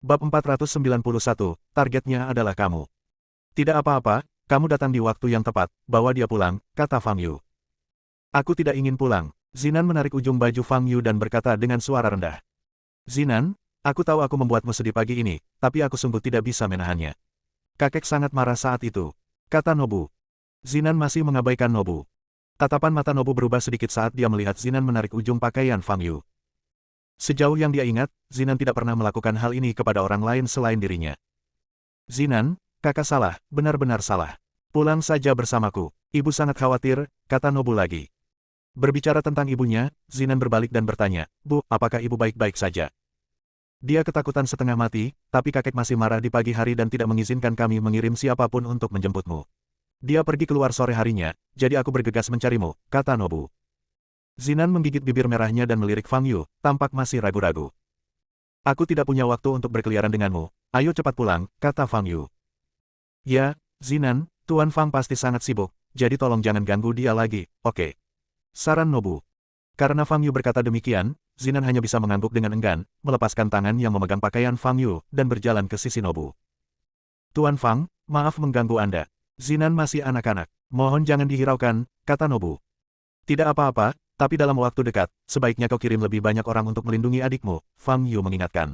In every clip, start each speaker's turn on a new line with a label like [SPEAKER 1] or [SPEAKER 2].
[SPEAKER 1] Bab 491, targetnya adalah kamu. Tidak apa-apa, kamu datang di waktu yang tepat, bawa dia pulang, kata Fang Yu. Aku tidak ingin pulang. Zinan menarik ujung baju Fang Yu dan berkata dengan suara rendah. Zinan, aku tahu aku membuatmu sedih pagi ini, tapi aku sungguh tidak bisa menahannya. Kakek sangat marah saat itu, kata Nobu. Zinan masih mengabaikan Nobu. Tatapan mata Nobu berubah sedikit saat dia melihat Zinan menarik ujung pakaian Fang Yu. Sejauh yang dia ingat, Zinan tidak pernah melakukan hal ini kepada orang lain selain dirinya. Zinan, kakak salah, benar-benar salah. Pulang saja bersamaku. Ibu sangat khawatir, kata Nobu lagi. Berbicara tentang ibunya, Zinan berbalik dan bertanya, Bu, apakah ibu baik-baik saja? Dia ketakutan setengah mati, tapi kakek masih marah di pagi hari dan tidak mengizinkan kami mengirim siapapun untuk menjemputmu. Dia pergi keluar sore harinya, jadi aku bergegas mencarimu, kata Nobu. Zinan menggigit bibir merahnya dan melirik Fang Yu, tampak masih ragu-ragu. Aku tidak punya waktu untuk berkeliaran denganmu, ayo cepat pulang, kata Fang Yu. Ya, Zinan, Tuan Fang pasti sangat sibuk, jadi tolong jangan ganggu dia lagi, oke? Saran Nobu. Karena Fang Yu berkata demikian, Zinan hanya bisa mengangguk dengan enggan, melepaskan tangan yang memegang pakaian Fang Yu, dan berjalan ke sisi Nobu. Tuan Fang, maaf mengganggu Anda. Zinan masih anak-anak. Mohon jangan dihiraukan, kata Nobu. Tidak apa-apa, tapi dalam waktu dekat, sebaiknya kau kirim lebih banyak orang untuk melindungi adikmu, Fang Yu mengingatkan.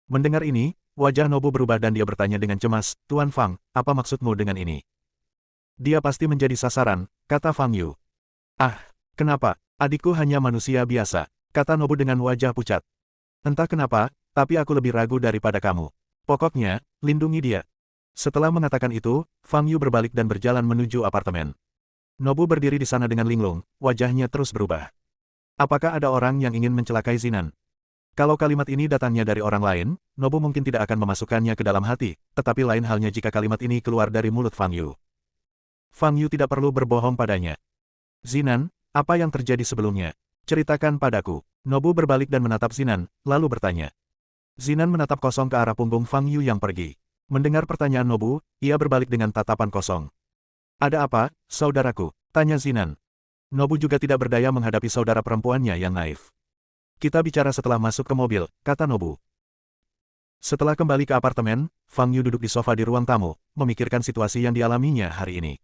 [SPEAKER 1] Mendengar ini, wajah Nobu berubah dan dia bertanya dengan cemas, Tuan Fang, apa maksudmu dengan ini? Dia pasti menjadi sasaran, kata Fang Yu. Ah, kenapa? Adikku hanya manusia biasa, kata Nobu dengan wajah pucat. Entah kenapa, tapi aku lebih ragu daripada kamu. Pokoknya, lindungi dia. Setelah mengatakan itu, Fang Yu berbalik dan berjalan menuju apartemen. Nobu berdiri di sana dengan linglung, wajahnya terus berubah. Apakah ada orang yang ingin mencelakai Zinan? Kalau kalimat ini datangnya dari orang lain, Nobu mungkin tidak akan memasukkannya ke dalam hati, tetapi lain halnya jika kalimat ini keluar dari mulut Fang Yu. Fang Yu tidak perlu berbohong padanya. Zinan, apa yang terjadi sebelumnya? Ceritakan padaku. Nobu berbalik dan menatap Zinan, lalu bertanya. Zinan menatap kosong ke arah punggung Fang Yu yang pergi. Mendengar pertanyaan Nobu, ia berbalik dengan tatapan kosong. Ada apa, saudaraku? Tanya Zinan. Nobu juga tidak berdaya menghadapi saudara perempuannya yang naif. Kita bicara setelah masuk ke mobil, kata Nobu. Setelah kembali ke apartemen, Fang Yu duduk di sofa di ruang tamu, memikirkan situasi yang dialaminya hari ini.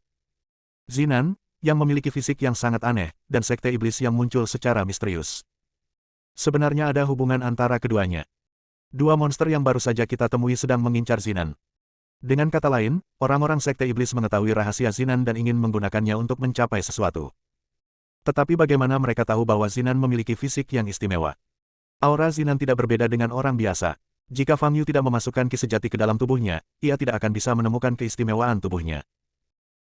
[SPEAKER 1] Zinan, yang memiliki fisik yang sangat aneh, dan sekte iblis yang muncul secara misterius. Sebenarnya ada hubungan antara keduanya. Dua monster yang baru saja kita temui sedang mengincar Zinan. Dengan kata lain, orang-orang sekte iblis mengetahui rahasia Zinan dan ingin menggunakannya untuk mencapai sesuatu. Tetapi bagaimana mereka tahu bahwa Zinan memiliki fisik yang istimewa? Aura Zinan tidak berbeda dengan orang biasa. Jika Fang Yu tidak memasukkan ki sejati ke dalam tubuhnya, ia tidak akan bisa menemukan keistimewaan tubuhnya.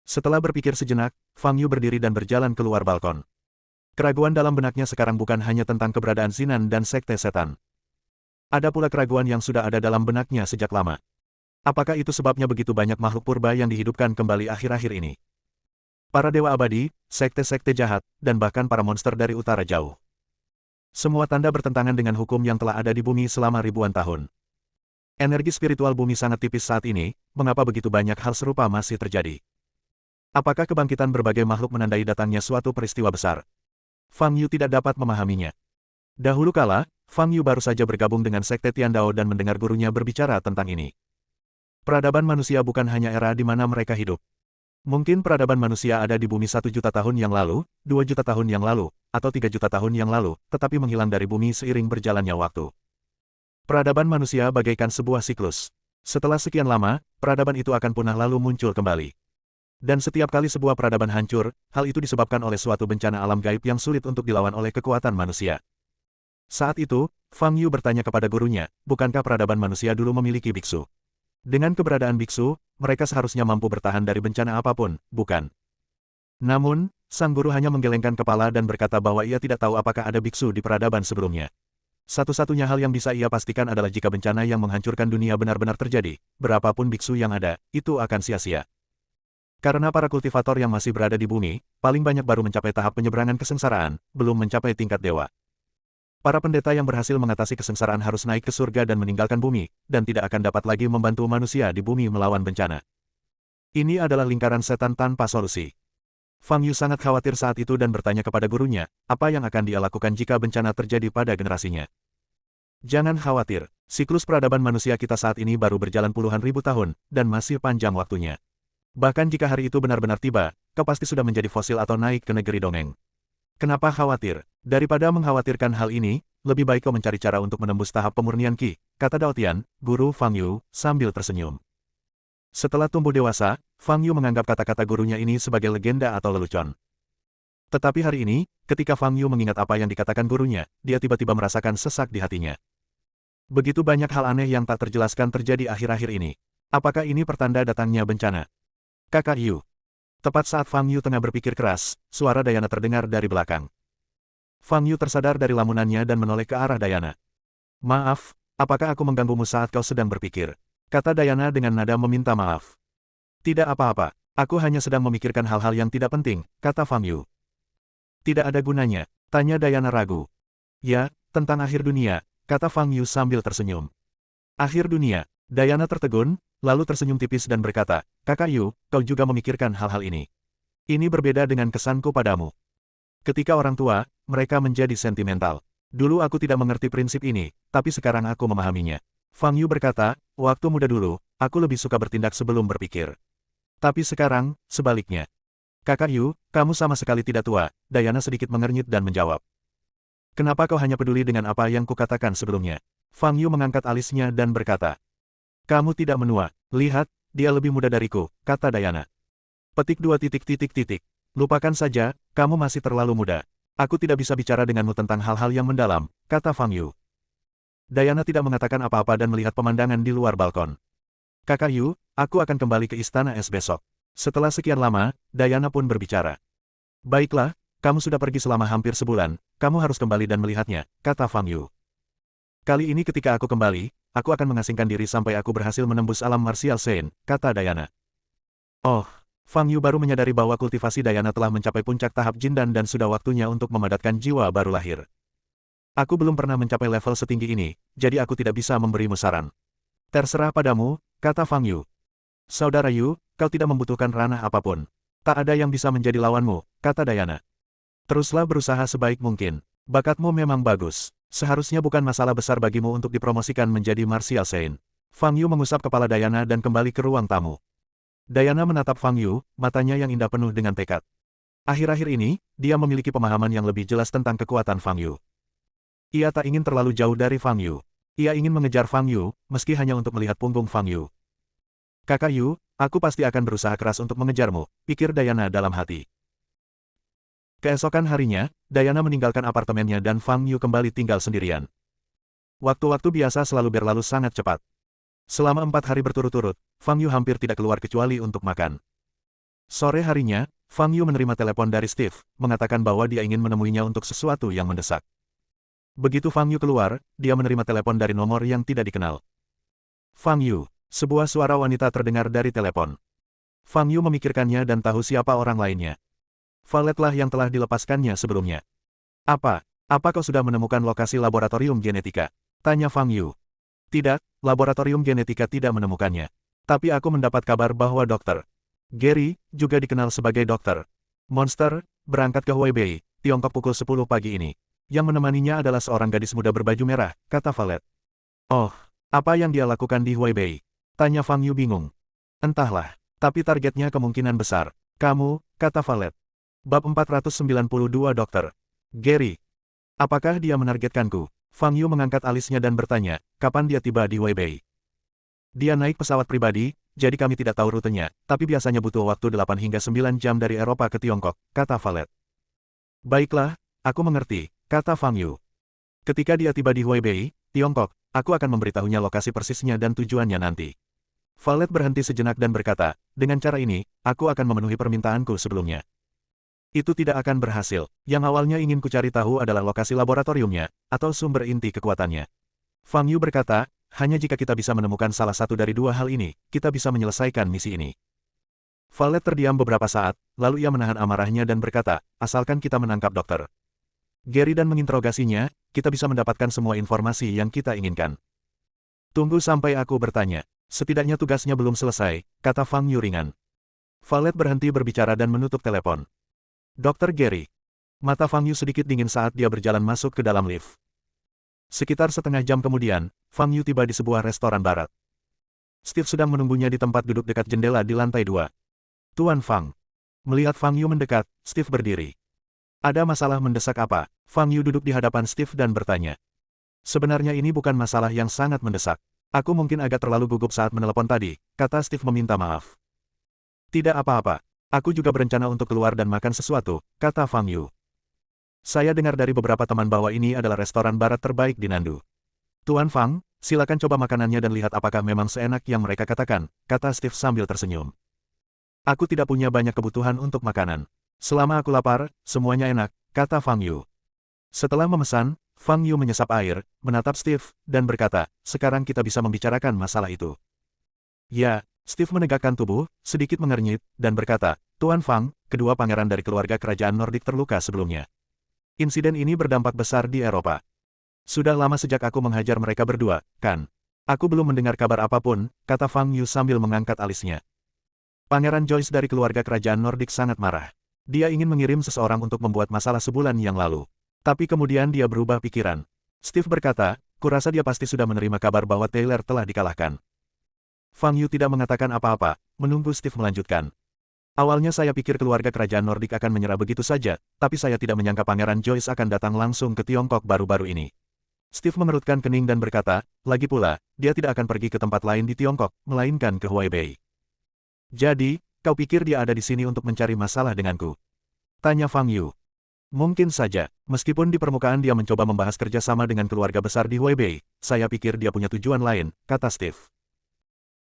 [SPEAKER 1] Setelah berpikir sejenak, Fang Yu berdiri dan berjalan keluar balkon. Keraguan dalam benaknya sekarang bukan hanya tentang keberadaan Zinan dan sekte setan. Ada pula keraguan yang sudah ada dalam benaknya sejak lama. Apakah itu sebabnya begitu banyak makhluk purba yang dihidupkan kembali akhir-akhir ini? Para dewa abadi, sekte-sekte jahat, dan bahkan para monster dari utara jauh. Semua tanda bertentangan dengan hukum yang telah ada di bumi selama ribuan tahun. Energi spiritual bumi sangat tipis saat ini, mengapa begitu banyak hal serupa masih terjadi? Apakah kebangkitan berbagai makhluk menandai datangnya suatu peristiwa besar? Fang Yu tidak dapat memahaminya. Dahulu kala, Fang Yu baru saja bergabung dengan sekte Tiandao dan mendengar gurunya berbicara tentang ini. Peradaban manusia bukan hanya era di mana mereka hidup. Mungkin peradaban manusia ada di bumi 1 juta tahun yang lalu, 2 juta tahun yang lalu, atau 3 juta tahun yang lalu, tetapi menghilang dari bumi seiring berjalannya waktu. Peradaban manusia bagaikan sebuah siklus. Setelah sekian lama, peradaban itu akan punah lalu muncul kembali. Dan setiap kali sebuah peradaban hancur, hal itu disebabkan oleh suatu bencana alam gaib yang sulit untuk dilawan oleh kekuatan manusia. Saat itu, Fang Yu bertanya kepada gurunya, bukankah peradaban manusia dulu memiliki biksu? Dengan keberadaan biksu, mereka seharusnya mampu bertahan dari bencana apapun, bukan? Namun, sang guru hanya menggelengkan kepala dan berkata bahwa ia tidak tahu apakah ada biksu di peradaban sebelumnya. Satu-satunya hal yang bisa ia pastikan adalah jika bencana yang menghancurkan dunia benar-benar terjadi, berapapun biksu yang ada, itu akan sia-sia. Karena para kultivator yang masih berada di bumi, paling banyak baru mencapai tahap penyeberangan kesengsaraan, belum mencapai tingkat dewa. Para pendeta yang berhasil mengatasi kesengsaraan harus naik ke surga dan meninggalkan bumi, dan tidak akan dapat lagi membantu manusia di bumi melawan bencana. Ini adalah lingkaran setan tanpa solusi. Fang Yu sangat khawatir saat itu dan bertanya kepada gurunya, apa yang akan dia lakukan jika bencana terjadi pada generasinya. Jangan khawatir, Siklus peradaban manusia kita saat ini baru berjalan puluhan ribu tahun, dan masih panjang waktunya. Bahkan jika hari itu benar-benar tiba, kau pasti sudah menjadi fosil atau naik ke negeri dongeng. Kenapa khawatir? Daripada mengkhawatirkan hal ini, lebih baik kau mencari cara untuk menembus tahap pemurnian Qi, kata Dao Tian, guru Fang Yu, sambil tersenyum. Setelah tumbuh dewasa, Fang Yu menganggap kata-kata gurunya ini sebagai legenda atau lelucon. Tetapi hari ini, ketika Fang Yu mengingat apa yang dikatakan gurunya, dia tiba-tiba merasakan sesak di hatinya. Begitu banyak hal aneh yang tak terjelaskan terjadi akhir-akhir ini. Apakah ini pertanda datangnya bencana? Kakak Yu. Tepat saat Fang Yu tengah berpikir keras, suara Dayana terdengar dari belakang. Fang Yu tersadar dari lamunannya dan menoleh ke arah Dayana. Maaf, apakah aku mengganggumu saat kau sedang berpikir? Kata Dayana dengan nada meminta maaf. Tidak apa-apa, aku hanya sedang memikirkan hal-hal yang tidak penting, kata Fang Yu. Tidak ada gunanya, tanya Dayana ragu. Ya, tentang akhir dunia, kata Fang Yu sambil tersenyum. Akhir dunia, Dayana tertegun, lalu tersenyum tipis dan berkata, Kakak Yu, kau juga memikirkan hal-hal ini. Ini berbeda dengan kesanku padamu. Ketika orang tua, mereka menjadi sentimental. Dulu aku tidak mengerti prinsip ini, tapi sekarang aku memahaminya. Fang Yu berkata, waktu muda dulu, aku lebih suka bertindak sebelum berpikir. Tapi sekarang, sebaliknya. Kakak Yu, kamu sama sekali tidak tua, Dayana sedikit mengernyit dan menjawab. Kenapa kau hanya peduli dengan apa yang kukatakan sebelumnya? Fang Yu mengangkat alisnya dan berkata. Kamu tidak menua, lihat, dia lebih muda dariku, kata Dayana. Petik 2 titik. Lupakan saja, kamu masih terlalu muda. Aku tidak bisa bicara denganmu tentang hal-hal yang mendalam, kata Fang Yu. Dayana tidak mengatakan apa-apa dan melihat pemandangan di luar balkon. Kakak Yu, aku akan kembali ke istana es besok. Setelah sekian lama, Dayana pun berbicara. Baiklah, kamu sudah pergi selama hampir sebulan, kamu harus kembali dan melihatnya, kata Fang Yu. Kali ini ketika aku kembali, aku akan mengasingkan diri sampai aku berhasil menembus alam martial Shen, kata Dayana. Oh, Fang Yu baru menyadari bahwa kultivasi Dayana telah mencapai puncak tahap Jindan dan sudah waktunya untuk memadatkan jiwa baru lahir. Aku belum pernah mencapai level setinggi ini, jadi aku tidak bisa memberimu saran. Terserah padamu, kata Fang Yu. Saudara Yu, kau tidak membutuhkan ranah apapun. Tak ada yang bisa menjadi lawanmu, kata Dayana. Teruslah berusaha sebaik mungkin. Bakatmu memang bagus. Seharusnya bukan masalah besar bagimu untuk dipromosikan menjadi martial Saint. Fang Yu mengusap kepala Dayana dan kembali ke ruang tamu. Dayana menatap Fang Yu, matanya yang indah penuh dengan tekad. Akhir-akhir ini, dia memiliki pemahaman yang lebih jelas tentang kekuatan Fang Yu. Ia tak ingin terlalu jauh dari Fang Yu. Ia ingin mengejar Fang Yu, meski hanya untuk melihat punggung Fang Yu. Kakak Yu, aku pasti akan berusaha keras untuk mengejarmu, pikir Dayana dalam hati. Keesokan harinya, Dayana meninggalkan apartemennya dan Fang Yu kembali tinggal sendirian. Waktu-waktu biasa selalu berlalu sangat cepat. Selama 4 hari berturut-turut, Fang Yu hampir tidak keluar kecuali untuk makan. Sore harinya, Fang Yu menerima telepon dari Steve, mengatakan bahwa dia ingin menemuinya untuk sesuatu yang mendesak. Begitu Fang Yu keluar, dia menerima telepon dari nomor yang tidak dikenal. Fang Yu. Sebuah suara wanita terdengar dari telepon. Fang Yu memikirkannya dan tahu siapa orang lainnya. Valetlah yang telah dilepaskannya sebelumnya. Apa kau sudah menemukan lokasi laboratorium genetika? Tanya Fang Yu. Tidak, laboratorium genetika tidak menemukannya. Tapi aku mendapat kabar bahwa Dr. Gary, juga dikenal sebagai Dr. Monster, berangkat ke Huaibei, Tiongkok pukul 10 pagi ini. Yang menemaninya adalah seorang gadis muda berbaju merah, kata Valet. Oh, apa yang dia lakukan di Huaibei? Tanya Fang Yu bingung. Entahlah, tapi targetnya kemungkinan besar. Kamu, kata Valet. Bab 492 Dr. Gary. Apakah dia menargetkanku? Fang Yu mengangkat alisnya dan bertanya, kapan dia tiba di Huaibei? Dia naik pesawat pribadi, jadi kami tidak tahu rutenya, tapi biasanya butuh waktu 8 hingga 9 jam dari Eropa ke Tiongkok, kata Valet. Baiklah, aku mengerti, kata Fang Yu. Ketika dia tiba di Huaibei, Tiongkok, aku akan memberitahunya lokasi persisnya dan tujuannya nanti. Valet berhenti sejenak dan berkata, dengan cara ini, aku akan memenuhi permintaanku sebelumnya. Itu tidak akan berhasil. Yang awalnya ingin kucari tahu adalah lokasi laboratoriumnya, atau sumber inti kekuatannya. Fang Yu berkata, hanya jika kita bisa menemukan salah satu dari dua hal ini, kita bisa menyelesaikan misi ini. Valet terdiam beberapa saat, lalu ia menahan amarahnya dan berkata, asalkan kita menangkap Dr. Gary dan menginterogasinya, kita bisa mendapatkan semua informasi yang kita inginkan. Tunggu sampai aku bertanya. Setidaknya tugasnya belum selesai, kata Fang Yu ringan. Valet berhenti berbicara dan menutup telepon. Dr. Gary. Mata Fang Yu sedikit dingin saat dia berjalan masuk ke dalam lift. Sekitar setengah jam kemudian, Fang Yu tiba di sebuah restoran barat. Steve sedang menunggunya di tempat duduk dekat jendela di lantai 2. Tuan Fang. Melihat Fang Yu mendekat, Steve berdiri. Ada masalah mendesak apa? Fang Yu duduk di hadapan Steve dan bertanya. Sebenarnya ini bukan masalah yang sangat mendesak. Aku mungkin agak terlalu gugup saat menelepon tadi, kata Steve meminta maaf. Tidak apa-apa. Aku juga berencana untuk keluar dan makan sesuatu, kata Fang Yu. Saya dengar dari beberapa teman bahwa ini adalah restoran barat terbaik di Nandu. Tuan Fang, silakan coba makanannya dan lihat apakah memang seenak yang mereka katakan, kata Steve sambil tersenyum. Aku tidak punya banyak kebutuhan untuk makanan. Selama aku lapar, semuanya enak, kata Fang Yu. Setelah memesan, Fang Yu menyesap air, menatap Steve, dan berkata, sekarang kita bisa membicarakan masalah itu. Ya, Steve menegakkan tubuh, sedikit mengernyit, dan berkata, Tuan Fang, kedua pangeran dari keluarga kerajaan Nordik terluka sebelumnya. Insiden ini berdampak besar di Eropa. Sudah lama sejak aku menghajar mereka berdua, kan? Aku belum mendengar kabar apapun, kata Fang Yu sambil mengangkat alisnya. Pangeran Joyce dari keluarga kerajaan Nordik sangat marah. Dia ingin mengirim seseorang untuk membuat masalah sebulan yang lalu. Tapi kemudian dia berubah pikiran. Steve berkata, kurasa dia pasti sudah menerima kabar bahwa Taylor telah dikalahkan. Fang Yu tidak mengatakan apa-apa, menunggu Steve melanjutkan. Awalnya saya pikir keluarga kerajaan Nordik akan menyerah begitu saja, tapi saya tidak menyangka Pangeran Joyce akan datang langsung ke Tiongkok baru-baru ini. Steve mengerutkan kening dan berkata, lagi pula, dia tidak akan pergi ke tempat lain di Tiongkok, melainkan ke Huaibei. Jadi, kau pikir dia ada di sini untuk mencari masalah denganku? Tanya Fang Yu. Mungkin saja, meskipun di permukaan dia mencoba membahas kerjasama dengan keluarga besar di Huaibei, saya pikir dia punya tujuan lain, kata Steve.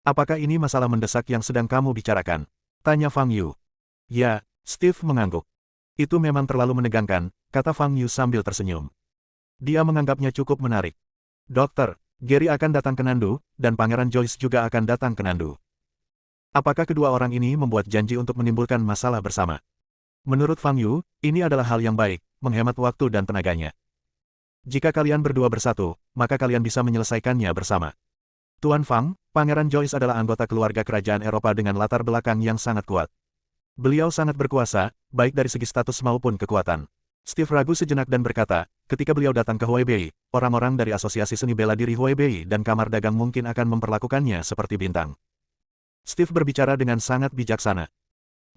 [SPEAKER 1] Apakah ini masalah mendesak yang sedang kamu bicarakan? Tanya Fang Yu. Ya, Steve mengangguk. Itu memang terlalu menegangkan, kata Fang Yu sambil tersenyum. Dia menganggapnya cukup menarik. Dokter, Gary akan datang ke Nandu, dan Pangeran Joyce juga akan datang ke Nandu. Apakah kedua orang ini membuat janji untuk menimbulkan masalah bersama? Menurut Fang Yu, ini adalah hal yang baik, menghemat waktu dan tenaganya. Jika kalian berdua bersatu, maka kalian bisa menyelesaikannya bersama. Tuan Fang, Pangeran Joyce adalah anggota keluarga kerajaan Eropa dengan latar belakang yang sangat kuat. Beliau sangat berkuasa, baik dari segi status maupun kekuatan. Steve ragu sejenak dan berkata, ketika beliau datang ke Huaibei, orang-orang dari Asosiasi Seni Bela Diri Huaibei dan Kamar Dagang mungkin akan memperlakukannya seperti bintang. Steve berbicara dengan sangat bijaksana.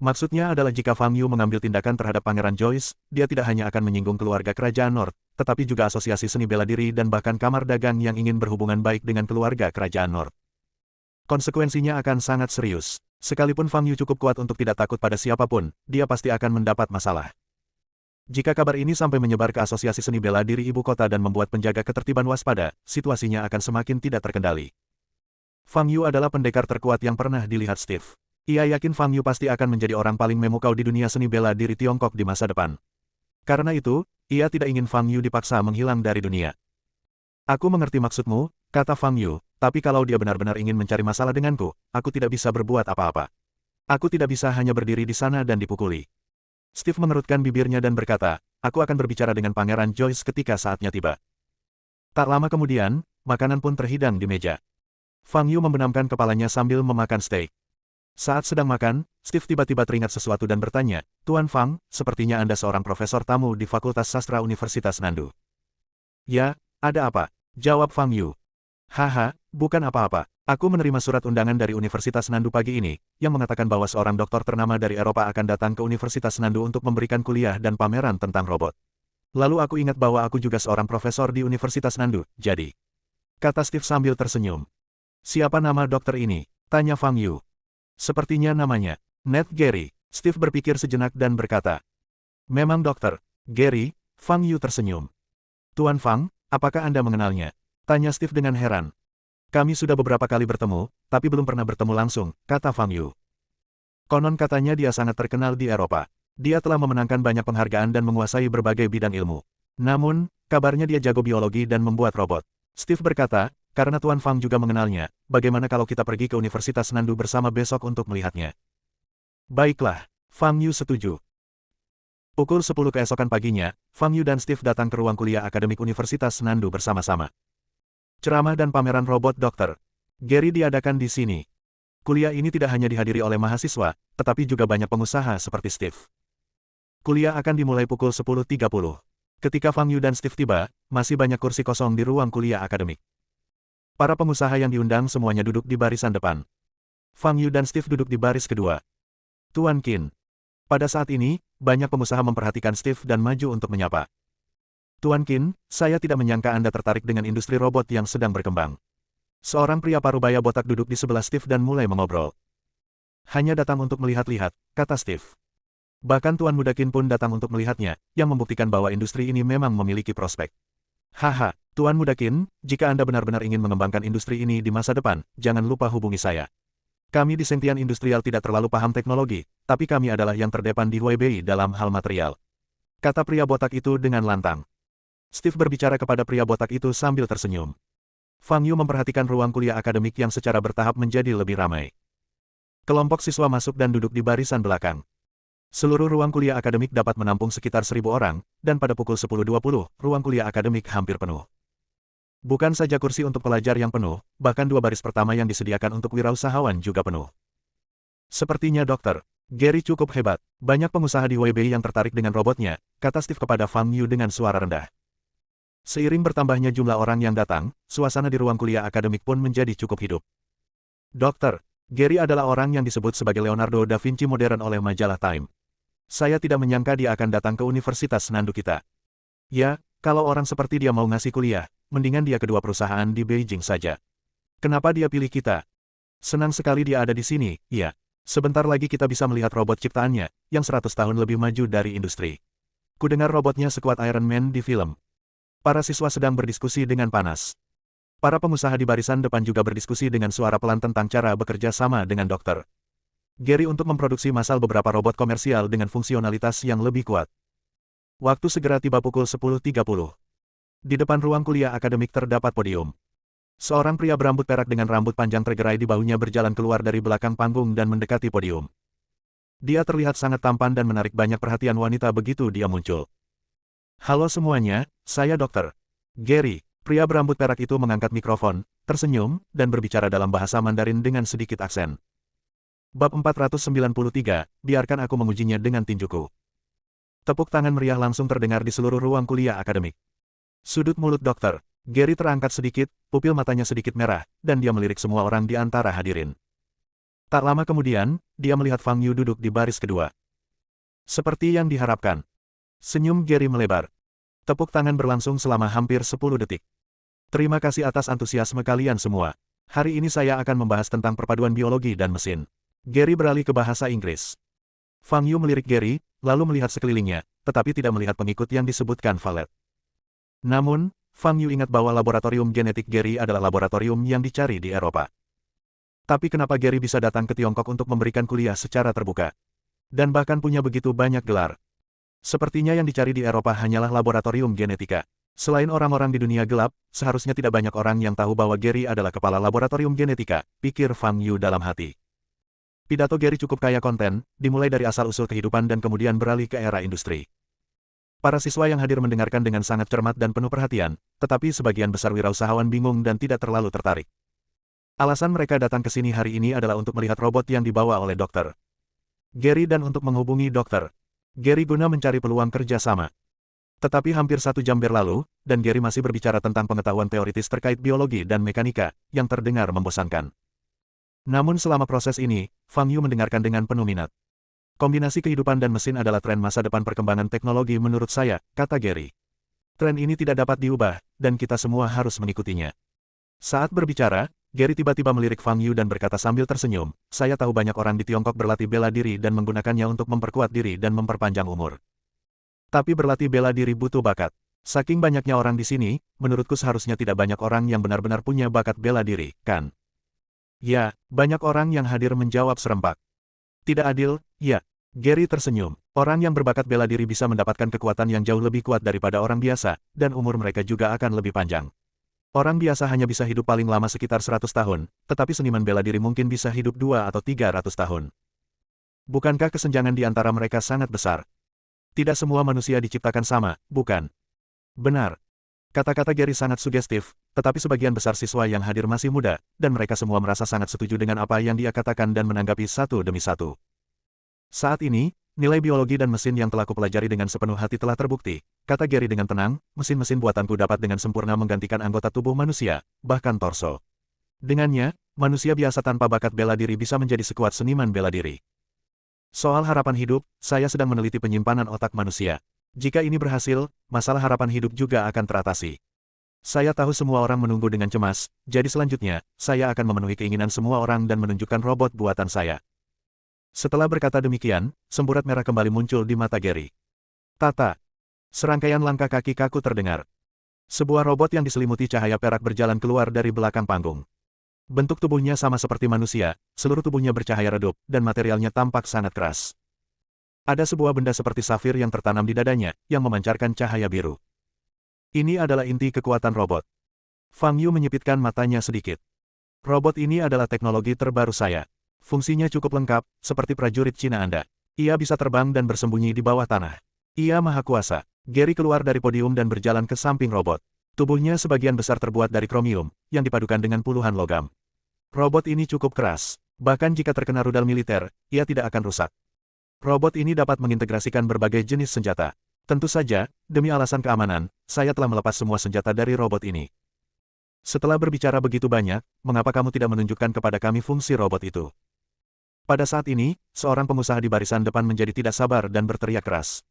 [SPEAKER 1] Maksudnya adalah jika Fang Yu mengambil tindakan terhadap Pangeran Joyce, dia tidak hanya akan menyinggung keluarga kerajaan Nord, tetapi juga Asosiasi Seni Bela Diri dan bahkan Kamar Dagang yang ingin berhubungan baik dengan keluarga kerajaan Nord. Konsekuensinya akan sangat serius. Sekalipun Fang Yu cukup kuat untuk tidak takut pada siapapun, dia pasti akan mendapat masalah. Jika kabar ini sampai menyebar ke Asosiasi Seni Bela Diri ibu kota dan membuat penjaga ketertiban waspada, situasinya akan semakin tidak terkendali. Fang Yu adalah pendekar terkuat yang pernah dilihat Steve. Ia yakin Fang Yu pasti akan menjadi orang paling memukau di dunia seni bela diri Tiongkok di masa depan. Karena itu, ia tidak ingin Fang Yu dipaksa menghilang dari dunia. Aku mengerti maksudmu, kata Fang Yu, tapi kalau dia benar-benar ingin mencari masalah denganku, aku tidak bisa berbuat apa-apa. Aku tidak bisa hanya berdiri di sana dan dipukuli. Steve mengerutkan bibirnya dan berkata, aku akan berbicara dengan Pangeran Joyce ketika saatnya tiba. Tak lama kemudian, makanan pun terhidang di meja. Fang Yu membenamkan kepalanya sambil memakan steak. Saat sedang makan, Steve tiba-tiba teringat sesuatu dan bertanya, Tuan Fang, sepertinya Anda seorang profesor tamu di Fakultas Sastra Universitas Nandu. Ya, ada apa? Jawab Fang Yu. Haha, bukan apa-apa. Aku menerima surat undangan dari Universitas Nandu pagi ini, yang mengatakan bahwa seorang doktor ternama dari Eropa akan datang ke Universitas Nandu untuk memberikan kuliah dan pameran tentang robot. Lalu aku ingat bahwa aku juga seorang profesor di Universitas Nandu, jadi. Kata Steve sambil tersenyum. Siapa nama dokter ini? Tanya Fang Yu. Sepertinya namanya Ned Gary. Steve berpikir sejenak dan berkata. Memang dokter Gary, Fang Yu tersenyum. Tuan Fang, apakah Anda mengenalnya? Tanya Steve dengan heran. Kami sudah beberapa kali bertemu, tapi belum pernah bertemu langsung, kata Fang Yu. Konon katanya dia sangat terkenal di Eropa. Dia telah memenangkan banyak penghargaan dan menguasai berbagai bidang ilmu. Namun, kabarnya dia jago biologi dan membuat robot. Steve berkata, karena Tuan Fang juga mengenalnya, bagaimana kalau kita pergi ke Universitas Nandu bersama besok untuk melihatnya? Baiklah, Fang Yu setuju. Pukul 10 keesokan paginya, Fang Yu dan Steve datang ke ruang kuliah akademik Universitas Nandu bersama-sama. Ceramah dan pameran robot Dr. Gary diadakan di sini. Kuliah ini tidak hanya dihadiri oleh mahasiswa, tetapi juga banyak pengusaha seperti Steve. Kuliah akan dimulai pukul 10.30. Ketika Fang Yu dan Steve tiba, masih banyak kursi kosong di ruang kuliah akademik. Para pengusaha yang diundang semuanya duduk di barisan depan. Fang Yu dan Steve duduk di baris kedua. Tuan Qin. Pada saat ini, banyak pengusaha memperhatikan Steve dan maju untuk menyapa. Tuan Qin, saya tidak menyangka Anda tertarik dengan industri robot yang sedang berkembang. Seorang pria parubaya botak duduk di sebelah Steve dan mulai mengobrol. Hanya datang untuk melihat-lihat, kata Steve. Bahkan Tuan Muda Qin pun datang untuk melihatnya, yang membuktikan bahwa industri ini memang memiliki prospek. Haha, Tuan Muda Qin, jika Anda benar-benar ingin mengembangkan industri ini di masa depan, jangan lupa hubungi saya. Kami di Sentian Industrial tidak terlalu paham teknologi, tapi kami adalah yang terdepan di Huaibei dalam hal material. Kata pria botak itu dengan lantang. Steve berbicara kepada pria botak itu sambil tersenyum. Fang Yu memperhatikan ruang kuliah akademik yang secara bertahap menjadi lebih ramai. Kelompok siswa masuk dan duduk di barisan belakang. Seluruh ruang kuliah akademik dapat menampung sekitar 1.000 orang, dan pada pukul 10.20, ruang kuliah akademik hampir penuh. Bukan saja kursi untuk pelajar yang penuh, bahkan dua baris pertama yang disediakan untuk wirausahawan juga penuh. Sepertinya Dr. Gary cukup hebat, banyak pengusaha di Huaibei yang tertarik dengan robotnya, kata Steve kepada Fang Yu dengan suara rendah. Seiring bertambahnya jumlah orang yang datang, suasana di ruang kuliah akademik pun menjadi cukup hidup. Dr. Gary adalah orang yang disebut sebagai Leonardo da Vinci modern oleh majalah Time. Saya tidak menyangka dia akan datang ke Universitas Nandu kita. Ya, kalau orang seperti dia mau ngasih kuliah, mendingan dia kedua perusahaan di Beijing saja. Kenapa dia pilih kita? Senang sekali dia ada di sini, ya. Sebentar lagi kita bisa melihat robot ciptaannya, yang 100 tahun lebih maju dari industri. Kudengar robotnya sekuat Iron Man di film. Para siswa sedang berdiskusi dengan panas. Para pengusaha di barisan depan juga berdiskusi dengan suara pelan tentang cara bekerja sama dengan Dr. Gary untuk memproduksi massal beberapa robot komersial dengan fungsionalitas yang lebih kuat. Waktu segera tiba pukul 10.30. Di depan ruang kuliah akademik terdapat podium. Seorang pria berambut perak dengan rambut panjang tergerai di bahunya berjalan keluar dari belakang panggung dan mendekati podium. Dia terlihat sangat tampan dan menarik banyak perhatian wanita begitu dia muncul. Halo semuanya, saya Dr. Gary. Pria berambut perak itu mengangkat mikrofon, tersenyum, dan berbicara dalam bahasa Mandarin dengan sedikit aksen. Bab 493, biarkan aku mengujinya dengan tinjuku. Tepuk tangan meriah langsung terdengar di seluruh ruang kuliah akademik. Sudut mulut Dr. Gary terangkat sedikit, pupil matanya sedikit merah, dan dia melirik semua orang di antara hadirin. Tak lama kemudian, dia melihat Fang Yu duduk di baris kedua. Seperti yang diharapkan. Senyum Gary melebar. Tepuk tangan berlangsung selama hampir 10 detik. Terima kasih atas antusiasme kalian semua. Hari ini saya akan membahas tentang perpaduan biologi dan mesin. Gary beralih ke bahasa Inggris. Fang Yu melirik Gary, lalu melihat sekelilingnya, tetapi tidak melihat pengikut yang disebutkan Valet. Namun, Fang Yu ingat bahwa laboratorium genetik Gary adalah laboratorium yang dicari di Eropa. Tapi kenapa Gary bisa datang ke Tiongkok untuk memberikan kuliah secara terbuka? Dan bahkan punya begitu banyak gelar. Sepertinya yang dicari di Eropa hanyalah laboratorium genetika. Selain orang-orang di dunia gelap, seharusnya tidak banyak orang yang tahu bahwa Gary adalah kepala laboratorium genetika, pikir Fang Yu dalam hati. Pidato Gary cukup kaya konten, dimulai dari asal-usul kehidupan dan kemudian beralih ke era industri. Para siswa yang hadir mendengarkan dengan sangat cermat dan penuh perhatian, tetapi sebagian besar wirausahawan bingung dan tidak terlalu tertarik. Alasan mereka datang ke sini hari ini adalah untuk melihat robot yang dibawa oleh Dr. Gary dan untuk menghubungi Dr. Gary guna mencari peluang kerja sama. Tetapi hampir 1 jam berlalu, dan Gary masih berbicara tentang pengetahuan teoritis terkait biologi dan mekanika, yang terdengar membosankan. Namun selama proses ini, Fang Yu mendengarkan dengan penuh minat. Kombinasi kehidupan dan mesin adalah tren masa depan perkembangan teknologi menurut saya, kata Gary. Tren ini tidak dapat diubah, dan kita semua harus mengikutinya. Saat berbicara, Gary tiba-tiba melirik Fang Yu dan berkata sambil tersenyum, saya tahu banyak orang di Tiongkok berlatih bela diri dan menggunakannya untuk memperkuat diri dan memperpanjang umur. Tapi berlatih bela diri butuh bakat. Saking banyaknya orang di sini, menurutku seharusnya tidak banyak orang yang benar-benar punya bakat bela diri, kan? Ya, banyak orang yang hadir menjawab serempak. Tidak adil, ya. Gary tersenyum. Orang yang berbakat bela diri bisa mendapatkan kekuatan yang jauh lebih kuat daripada orang biasa, dan umur mereka juga akan lebih panjang. Orang biasa hanya bisa hidup paling lama sekitar 100 tahun, tetapi seniman bela diri mungkin bisa hidup 2 atau 300 tahun. Bukankah kesenjangan di antara mereka sangat besar? Tidak semua manusia diciptakan sama, bukan? Benar. Kata-kata Gary sangat sugestif, tetapi sebagian besar siswa yang hadir masih muda, dan mereka semua merasa sangat setuju dengan apa yang dia katakan dan menanggapi satu demi satu. Saat ini, nilai biologi dan mesin yang telah kupelajari dengan sepenuh hati telah terbukti, kata Gary dengan tenang, mesin-mesin buatanku dapat dengan sempurna menggantikan anggota tubuh manusia, bahkan torso. Dengannya, manusia biasa tanpa bakat bela diri bisa menjadi sekuat seniman bela diri. Soal harapan hidup, saya sedang meneliti penyimpanan otak manusia. Jika ini berhasil, masalah harapan hidup juga akan teratasi. Saya tahu semua orang menunggu dengan cemas, jadi selanjutnya, saya akan memenuhi keinginan semua orang dan menunjukkan robot buatan saya. Setelah berkata demikian, semburat merah kembali muncul di mata Gary. Tata. Serangkaian langkah kaki kaku terdengar. Sebuah robot yang diselimuti cahaya perak berjalan keluar dari belakang panggung. Bentuk tubuhnya sama seperti manusia, seluruh tubuhnya bercahaya redup, dan materialnya tampak sangat keras. Ada sebuah benda seperti safir yang tertanam di dadanya, yang memancarkan cahaya biru. Ini adalah inti kekuatan robot. Fang Yu menyipitkan matanya sedikit. Robot ini adalah teknologi terbaru saya. Fungsinya cukup lengkap, seperti prajurit Cina Anda. Ia bisa terbang dan bersembunyi di bawah tanah. Ia maha kuasa. Gary keluar dari podium dan berjalan ke samping robot. Tubuhnya sebagian besar terbuat dari kromium, yang dipadukan dengan puluhan logam. Robot ini cukup keras. Bahkan jika terkena rudal militer, ia tidak akan rusak. Robot ini dapat mengintegrasikan berbagai jenis senjata. Tentu saja, demi alasan keamanan, saya telah melepas semua senjata dari robot ini. Setelah berbicara begitu banyak, mengapa kamu tidak menunjukkan kepada kami fungsi robot itu? Pada saat ini, seorang pengusaha di barisan depan menjadi tidak sabar dan berteriak keras.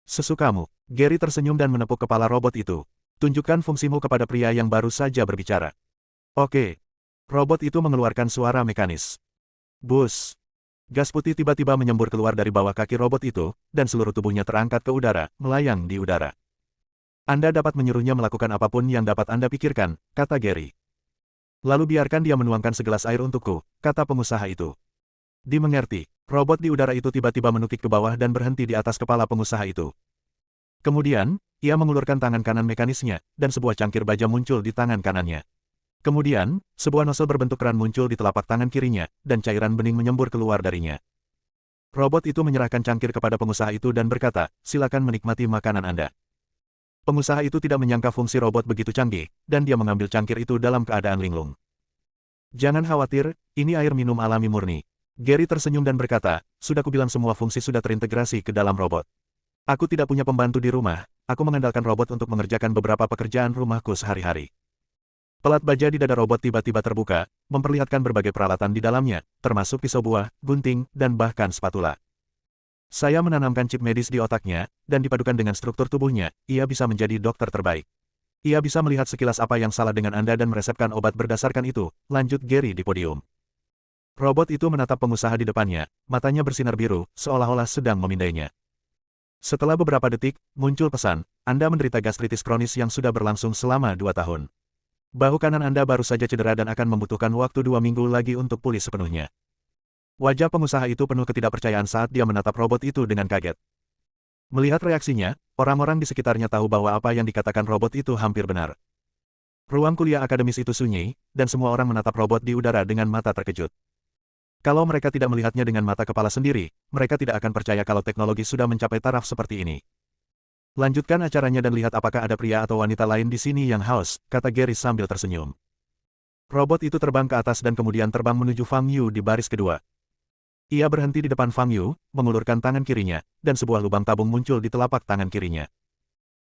[SPEAKER 1] Sesukamu. Gary tersenyum dan menepuk kepala robot itu. Tunjukkan fungsimu kepada pria yang baru saja berbicara. Oke. Robot itu mengeluarkan suara mekanis. Bus. Gas putih tiba-tiba menyembur keluar dari bawah kaki robot itu, dan seluruh tubuhnya terangkat ke udara, melayang di udara. Anda dapat menyuruhnya melakukan apapun yang dapat Anda pikirkan, kata Gary. Lalu biarkan dia menuangkan segelas air untukku, kata pengusaha itu. Dimengerti, robot di udara itu tiba-tiba menukik ke bawah dan berhenti di atas kepala pengusaha itu. Kemudian, ia mengulurkan tangan kanan mekanisnya, dan sebuah cangkir baja muncul di tangan kanannya. Kemudian, sebuah nosel berbentuk keran muncul di telapak tangan kirinya, dan cairan bening menyembur keluar darinya. Robot itu menyerahkan cangkir kepada pengusaha itu dan berkata, silakan menikmati makanan Anda. Pengusaha itu tidak menyangka fungsi robot begitu canggih, dan dia mengambil cangkir itu dalam keadaan linglung. Jangan khawatir, ini air minum alami murni. Gary tersenyum dan berkata, sudah kubilang semua fungsi sudah terintegrasi ke dalam robot. Aku tidak punya pembantu di rumah, aku mengandalkan robot untuk mengerjakan beberapa pekerjaan rumahku sehari-hari. Pelat baja di dada robot tiba-tiba terbuka, memperlihatkan berbagai peralatan di dalamnya, termasuk pisau buah, gunting, dan bahkan spatula. Saya menanamkan chip medis di otaknya, dan dipadukan dengan struktur tubuhnya, ia bisa menjadi dokter terbaik. Ia bisa melihat sekilas apa yang salah dengan Anda dan meresepkan obat berdasarkan itu, lanjut Gary di podium. Robot itu menatap pengusaha di depannya, matanya bersinar biru, seolah-olah sedang memindainya. Setelah beberapa detik, muncul pesan, Anda menderita gastritis kronis yang sudah berlangsung selama 2 tahun. Bahu kanan Anda baru saja cedera dan akan membutuhkan waktu 2 minggu lagi untuk pulih sepenuhnya. Wajah pengusaha itu penuh ketidakpercayaan saat dia menatap robot itu dengan kaget. Melihat reaksinya, orang-orang di sekitarnya tahu bahwa apa yang dikatakan robot itu hampir benar. Ruang kuliah akademis itu sunyi, dan semua orang menatap robot di udara dengan mata terkejut. Kalau mereka tidak melihatnya dengan mata kepala sendiri, mereka tidak akan percaya kalau teknologi sudah mencapai taraf seperti ini. Lanjutkan acaranya dan lihat apakah ada pria atau wanita lain di sini yang haus, kata Gary sambil tersenyum. Robot itu terbang ke atas dan kemudian terbang menuju Fang Yu di baris kedua. Ia berhenti di depan Fang Yu, mengulurkan tangan kirinya, dan sebuah lubang tabung muncul di telapak tangan kirinya.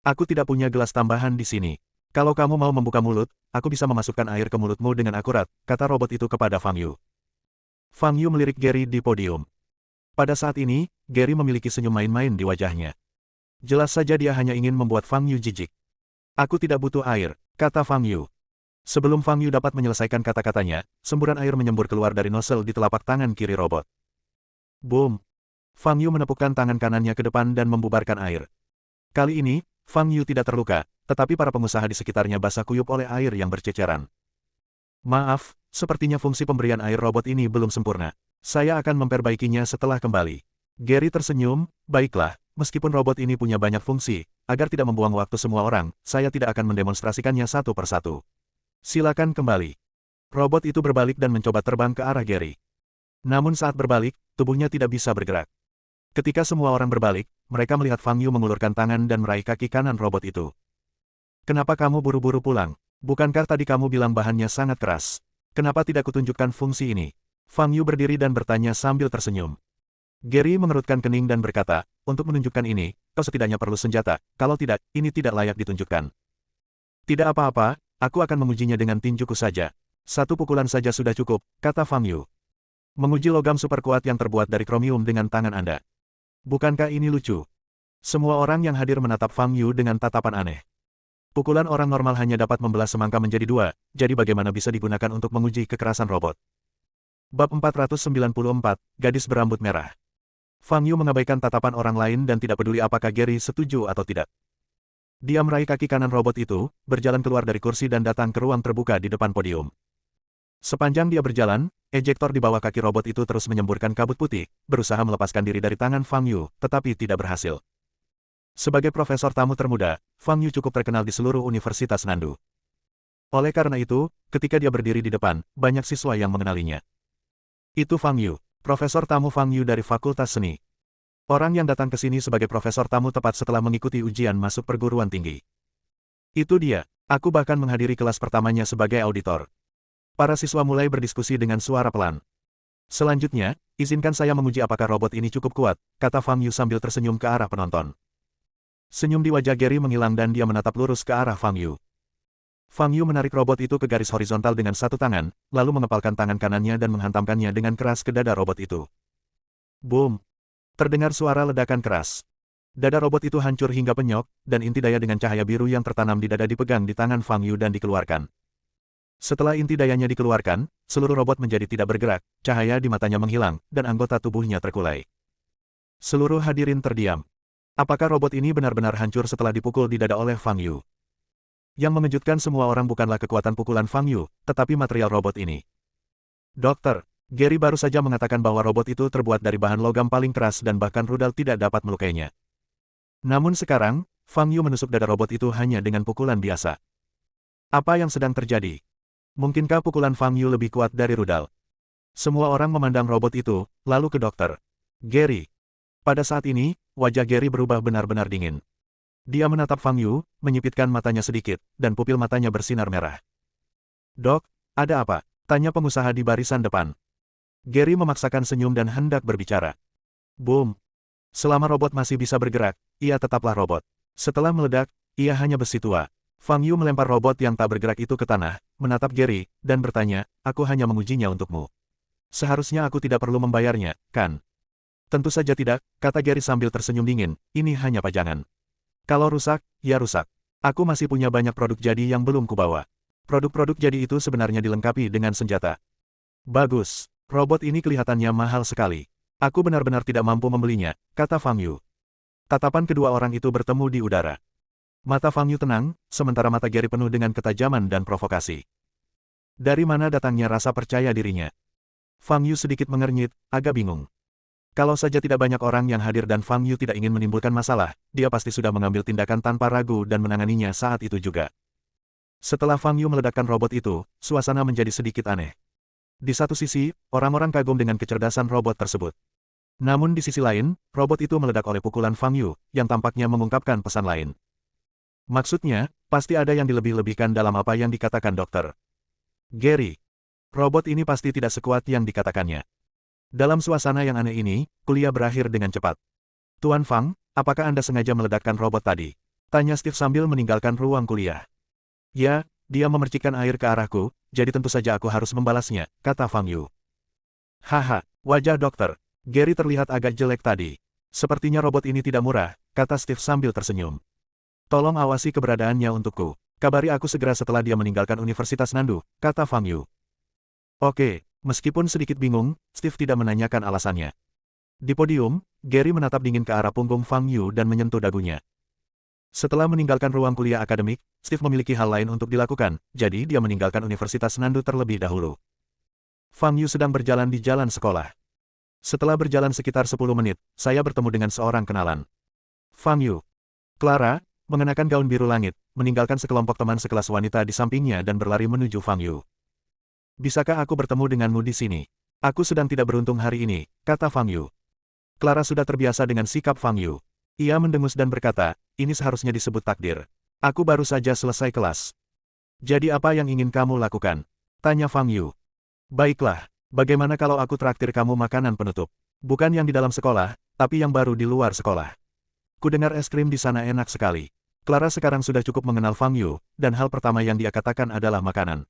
[SPEAKER 1] Aku tidak punya gelas tambahan di sini. Kalau kamu mau membuka mulut, aku bisa memasukkan air ke mulutmu dengan akurat, kata robot itu kepada Fang Yu. Fang Yu melirik Gary di podium. Pada saat ini, Gary memiliki senyum main-main di wajahnya. Jelas saja dia hanya ingin membuat Fang Yu jijik. Aku tidak butuh air, kata Fang Yu. Sebelum Fang Yu dapat menyelesaikan kata-katanya, semburan air menyembur keluar dari nosel di telapak tangan kiri robot. Boom! Fang Yu menepukkan tangan kanannya ke depan dan membubarkan air. Kali ini, Fang Yu tidak terluka, tetapi para pengusaha di sekitarnya basah kuyup oleh air yang berceceran. Maaf, sepertinya fungsi pemberian air robot ini belum sempurna. Saya akan memperbaikinya setelah kembali. Gary tersenyum, baiklah. Meskipun robot ini punya banyak fungsi, agar tidak membuang waktu semua orang, saya tidak akan mendemonstrasikannya satu persatu. Silakan kembali. Robot itu berbalik dan mencoba terbang ke arah Gary. Namun saat berbalik, tubuhnya tidak bisa bergerak. Ketika semua orang berbalik, mereka melihat Fang Yu mengulurkan tangan dan meraih kaki kanan robot itu. Kenapa kamu buru-buru pulang? Bukankah tadi kamu bilang bahannya sangat keras? Kenapa tidak kutunjukkan fungsi ini? Fang Yu berdiri dan bertanya sambil tersenyum. Gary mengerutkan kening dan berkata, untuk menunjukkan ini, kau setidaknya perlu senjata, kalau tidak, ini tidak layak ditunjukkan. Tidak apa-apa, aku akan mengujinya dengan tinjuku saja. Satu pukulan saja sudah cukup, kata Fang Yu. Menguji logam super kuat yang terbuat dari kromium dengan tangan Anda. Bukankah ini lucu? Semua orang yang hadir menatap Fang Yu dengan tatapan aneh. Pukulan orang normal hanya dapat membelah semangka menjadi dua, jadi bagaimana bisa digunakan untuk menguji kekerasan robot? Bab 494, Gadis Berambut Merah. Fang Yu mengabaikan tatapan orang lain dan tidak peduli apakah Gary setuju atau tidak. Dia meraih kaki kanan robot itu, berjalan keluar dari kursi dan datang ke ruang terbuka di depan podium. Sepanjang dia berjalan, ejektor di bawah kaki robot itu terus menyemburkan kabut putih, berusaha melepaskan diri dari tangan Fang Yu, tetapi tidak berhasil. Sebagai profesor tamu termuda, Fang Yu cukup terkenal di seluruh Universitas Nandu. Oleh karena itu, ketika dia berdiri di depan, banyak siswa yang mengenalinya. Itu Fang Yu. Profesor tamu Fang Yu dari Fakultas Seni. Orang yang datang ke sini sebagai profesor tamu tepat setelah mengikuti ujian masuk perguruan tinggi. Itu dia. Aku bahkan menghadiri kelas pertamanya sebagai auditor. Para siswa mulai berdiskusi dengan suara pelan. Selanjutnya, izinkan saya menguji apakah robot ini cukup kuat, kata Fang Yu sambil tersenyum ke arah penonton. Senyum di wajah Gary menghilang dan dia menatap lurus ke arah Fang Yu. Fang Yu menarik robot itu ke garis horizontal dengan satu tangan, lalu mengepalkan tangan kanannya dan menghantamkannya dengan keras ke dada robot itu. Boom! Terdengar suara ledakan keras. Dada robot itu hancur hingga penyok, dan inti daya dengan cahaya biru yang tertanam di dada dipegang di tangan Fang Yu dan dikeluarkan. Setelah inti dayanya dikeluarkan, seluruh robot menjadi tidak bergerak, cahaya di matanya menghilang, dan anggota tubuhnya terkulai. Seluruh hadirin terdiam. Apakah robot ini benar-benar hancur setelah dipukul di dada oleh Fang Yu? Yang mengejutkan semua orang bukanlah kekuatan pukulan Fang Yu, tetapi material robot ini. Dokter, Gary baru saja mengatakan bahwa robot itu terbuat dari bahan logam paling keras dan bahkan rudal tidak dapat melukainya. Namun sekarang, Fang Yu menusuk dada robot itu hanya dengan pukulan biasa. Apa yang sedang terjadi? Mungkinkah pukulan Fang Yu lebih kuat dari rudal? Semua orang memandang robot itu, lalu ke dokter. Gary. Pada saat ini, wajah Gary berubah benar-benar dingin. Dia menatap Fang Yu, menyipitkan matanya sedikit, dan pupil matanya bersinar merah. Dok, ada apa? Tanya pengusaha di barisan depan. Gary memaksakan senyum dan hendak berbicara. Boom! Selama robot masih bisa bergerak, ia tetaplah robot. Setelah meledak, ia hanya besi tua. Fang Yu melempar robot yang tak bergerak itu ke tanah, menatap Gary, dan bertanya, aku hanya mengujinya untukmu. Seharusnya aku tidak perlu membayarnya, kan? Tentu saja tidak, kata Gary sambil tersenyum dingin, ini hanya pajangan. Kalau rusak, ya rusak. Aku masih punya banyak produk jadi yang belum kubawa. Produk-produk jadi itu sebenarnya dilengkapi dengan senjata. Bagus, robot ini kelihatannya mahal sekali. Aku benar-benar tidak mampu membelinya, kata Fang Yu. Tatapan kedua orang itu bertemu di udara. Mata Fang Yu tenang, sementara mata Gary penuh dengan ketajaman dan provokasi. Dari mana datangnya rasa percaya dirinya? Fang Yu sedikit mengernyit, agak bingung. Kalau saja tidak banyak orang yang hadir dan Fang Yu tidak ingin menimbulkan masalah, dia pasti sudah mengambil tindakan tanpa ragu dan menanganinya saat itu juga. Setelah Fang Yu meledakkan robot itu, suasana menjadi sedikit aneh. Di satu sisi, orang-orang kagum dengan kecerdasan robot tersebut. Namun di sisi lain, robot itu meledak oleh pukulan Fang Yu, yang tampaknya mengungkapkan pesan lain. Maksudnya, pasti ada yang dilebih-lebihkan dalam apa yang dikatakan dokter. Gary, robot ini pasti tidak sekuat yang dikatakannya. Dalam suasana yang aneh ini, kuliah berakhir dengan cepat. Tuan Fang, apakah Anda sengaja meledakkan robot tadi? Tanya Steve sambil meninggalkan ruang kuliah. Ya, dia memercikkan air ke arahku, jadi tentu saja aku harus membalasnya, kata Fang Yu. Haha, wajah dokter. Gary terlihat agak jelek tadi. Sepertinya robot ini tidak murah, kata Steve sambil tersenyum. Tolong awasi keberadaannya untukku. Kabari aku segera setelah dia meninggalkan Universitas Nandu, kata Fang Yu. Oke. Meskipun sedikit bingung, Steve tidak menanyakan alasannya. Di podium, Gary menatap dingin ke arah punggung Fang Yu dan menyentuh dagunya. Setelah meninggalkan ruang kuliah akademik, Steve memiliki hal lain untuk dilakukan, jadi dia meninggalkan Universitas Nandu terlebih dahulu. Fang Yu sedang berjalan di jalan sekolah. Setelah berjalan sekitar 10 menit, saya bertemu dengan seorang kenalan. Fang Yu. Clara, mengenakan gaun biru langit, meninggalkan sekelompok teman sekelas wanita di sampingnya dan berlari menuju Fang Yu. Bisakah aku bertemu denganmu di sini? Aku sedang tidak beruntung hari ini, kata Fang Yu. Clara sudah terbiasa dengan sikap Fang Yu. Ia mendengus dan berkata, ini seharusnya disebut takdir. Aku baru saja selesai kelas. Jadi apa yang ingin kamu lakukan? Tanya Fang Yu. Baiklah, bagaimana kalau aku traktir kamu makanan penutup? Bukan yang di dalam sekolah, tapi yang baru di luar sekolah. Kudengar es krim di sana enak sekali. Clara sekarang sudah cukup mengenal Fang Yu, dan hal pertama yang dia katakan adalah makanan.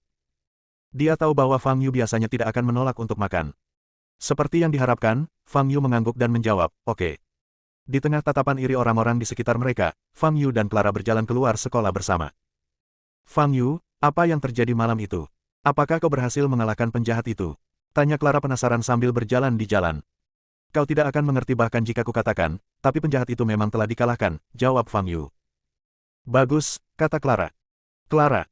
[SPEAKER 1] Dia tahu bahwa Fang Yu biasanya tidak akan menolak untuk makan. Seperti yang diharapkan, Fang Yu mengangguk dan menjawab, oke. Di tengah tatapan iri orang-orang di sekitar mereka, Fang Yu dan Clara berjalan keluar sekolah bersama. Fang Yu, apa yang terjadi malam itu? Apakah kau berhasil mengalahkan penjahat itu? Tanya Clara penasaran sambil berjalan di jalan. Kau tidak akan mengerti bahkan jika kukatakan, tapi penjahat itu memang telah dikalahkan, jawab Fang Yu. Bagus, kata Clara. Clara.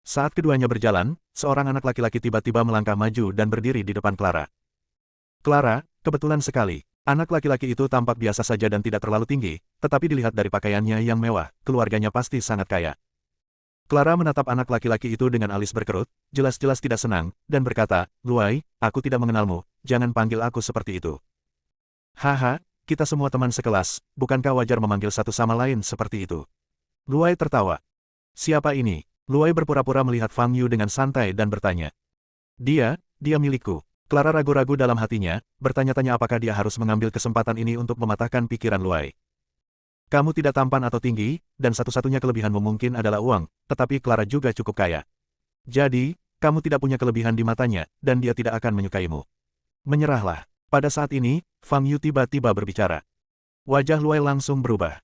[SPEAKER 1] Saat keduanya berjalan, seorang anak laki-laki tiba-tiba melangkah maju dan berdiri di depan Clara. Clara, kebetulan sekali. Anak laki-laki itu tampak biasa saja dan tidak terlalu tinggi, tetapi dilihat dari pakaiannya yang mewah, keluarganya pasti sangat kaya. Clara menatap anak laki-laki itu dengan alis berkerut, jelas-jelas tidak senang, dan berkata, Luai, aku tidak mengenalmu, jangan panggil aku seperti itu. Haha, kita semua teman sekelas, bukankah wajar memanggil satu sama lain seperti itu? Luai tertawa. Siapa ini? Luai berpura-pura melihat Fang Yu dengan santai dan bertanya. Dia milikku. Clara ragu-ragu dalam hatinya, bertanya-tanya apakah dia harus mengambil kesempatan ini untuk mematahkan pikiran Luai. Kamu tidak tampan atau tinggi, dan satu-satunya kelebihanmu mungkin adalah uang, tetapi Clara juga cukup kaya. Jadi, kamu tidak punya kelebihan di matanya, dan dia tidak akan menyukaimu. Menyerahlah. Pada saat ini, Fang Yu tiba-tiba berbicara. Wajah Luai langsung berubah.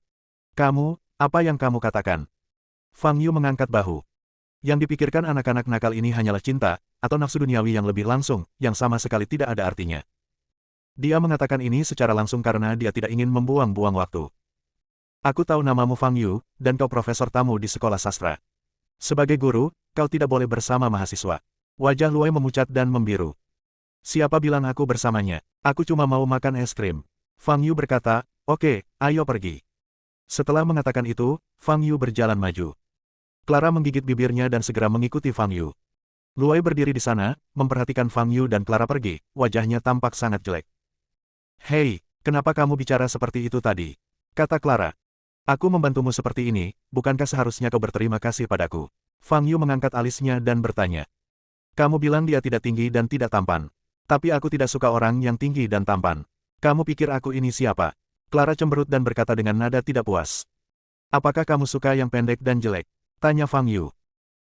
[SPEAKER 1] Kamu, apa yang kamu katakan? Fang Yu mengangkat bahu. Yang dipikirkan anak-anak nakal ini hanyalah cinta, atau nafsu duniawi yang lebih langsung, yang sama sekali tidak ada artinya. Dia mengatakan ini secara langsung karena dia tidak ingin membuang-buang waktu. Aku tahu namamu Fang Yu, dan kau profesor tamu di sekolah sastra. Sebagai guru, kau tidak boleh bersama mahasiswa. Wajah Luai memucat dan membiru. Siapa bilang aku bersamanya? Aku cuma mau makan es krim. Fang Yu berkata, oke, ayo pergi. Setelah mengatakan itu, Fang Yu berjalan maju. Clara menggigit bibirnya dan segera mengikuti Fang Yu. Luai berdiri di sana, memperhatikan Fang Yu dan Clara pergi, wajahnya tampak sangat jelek. Hei, kenapa kamu bicara seperti itu tadi? Kata Clara. Aku membantumu seperti ini, bukankah seharusnya kau berterima kasih padaku? Fang Yu mengangkat alisnya dan bertanya. Kamu bilang dia tidak tinggi dan tidak tampan. Tapi aku tidak suka orang yang tinggi dan tampan. Kamu pikir aku ini siapa? Clara cemberut dan berkata dengan nada tidak puas. Apakah kamu suka yang pendek dan jelek? Tanya Fang Yu.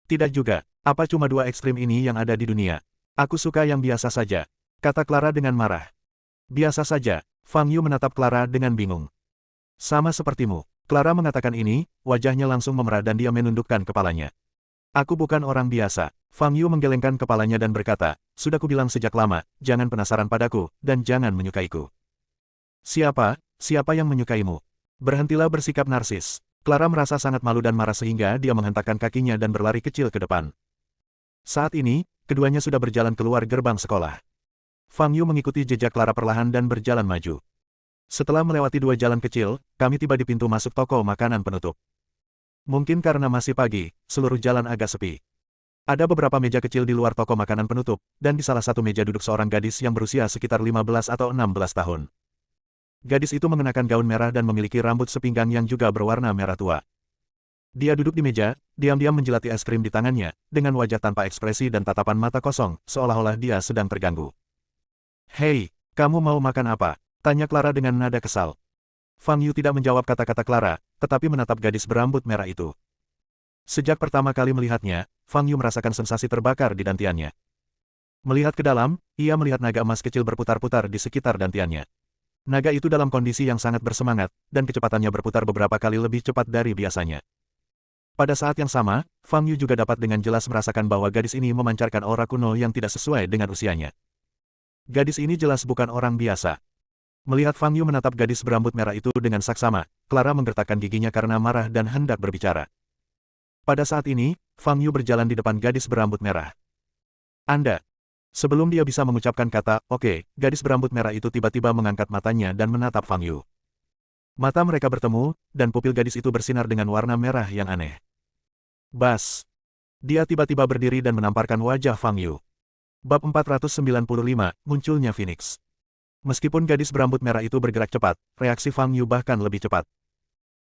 [SPEAKER 1] Tidak juga, apa cuma dua ekstrim ini yang ada di dunia? Aku suka yang biasa saja. Kata Clara dengan marah. Biasa saja, Fang Yu menatap Clara dengan bingung. Sama sepertimu. Clara mengatakan ini, wajahnya langsung memerah dan dia menundukkan kepalanya. Aku bukan orang biasa. Fang Yu menggelengkan kepalanya dan berkata, sudah kubilang sejak lama, jangan penasaran padaku, dan jangan menyukaiku. Siapa yang menyukaimu? Berhentilah bersikap narsis. Clara merasa sangat malu dan marah sehingga dia menghentakkan kakinya dan berlari kecil ke depan. Saat ini, keduanya sudah berjalan keluar gerbang sekolah. Fang Yu mengikuti jejak Clara perlahan dan berjalan maju. Setelah melewati dua jalan kecil, kami tiba di pintu masuk toko makanan penutup. Mungkin karena masih pagi, seluruh jalan agak sepi. Ada beberapa meja kecil di luar toko makanan penutup, dan di salah satu meja duduk seorang gadis yang berusia sekitar 15 atau 16 tahun. Gadis itu mengenakan gaun merah dan memiliki rambut sepinggang yang juga berwarna merah tua. Dia duduk di meja, diam-diam menjilati es krim di tangannya, dengan wajah tanpa ekspresi dan tatapan mata kosong, seolah-olah dia sedang terganggu. Hei, kamu mau makan apa? Tanya Clara dengan nada kesal. Fang Yu tidak menjawab kata-kata Clara, tetapi menatap gadis berambut merah itu. Sejak pertama kali melihatnya, Fang Yu merasakan sensasi terbakar di dantiannya. Melihat ke dalam, ia melihat naga emas kecil berputar-putar di sekitar dantiannya. Naga itu dalam kondisi yang sangat bersemangat, dan kecepatannya berputar beberapa kali lebih cepat dari biasanya. Pada saat yang sama, Fang Yu juga dapat dengan jelas merasakan bahwa gadis ini memancarkan aura kuno yang tidak sesuai dengan usianya. Gadis ini jelas bukan orang biasa. Melihat Fang Yu menatap gadis berambut merah itu dengan saksama, Clara menggertakkan giginya karena marah dan hendak berbicara. Pada saat ini, Fang Yu berjalan di depan gadis berambut merah. Anda. Sebelum dia bisa mengucapkan kata, oke, gadis berambut merah itu tiba-tiba mengangkat matanya dan menatap Fang Yu. Mata mereka bertemu, dan pupil gadis itu bersinar dengan warna merah yang aneh. Bas. Dia tiba-tiba berdiri dan menamparkan wajah Fang Yu. Bab 495, munculnya Phoenix. Meskipun gadis berambut merah itu bergerak cepat, reaksi Fang Yu bahkan lebih cepat.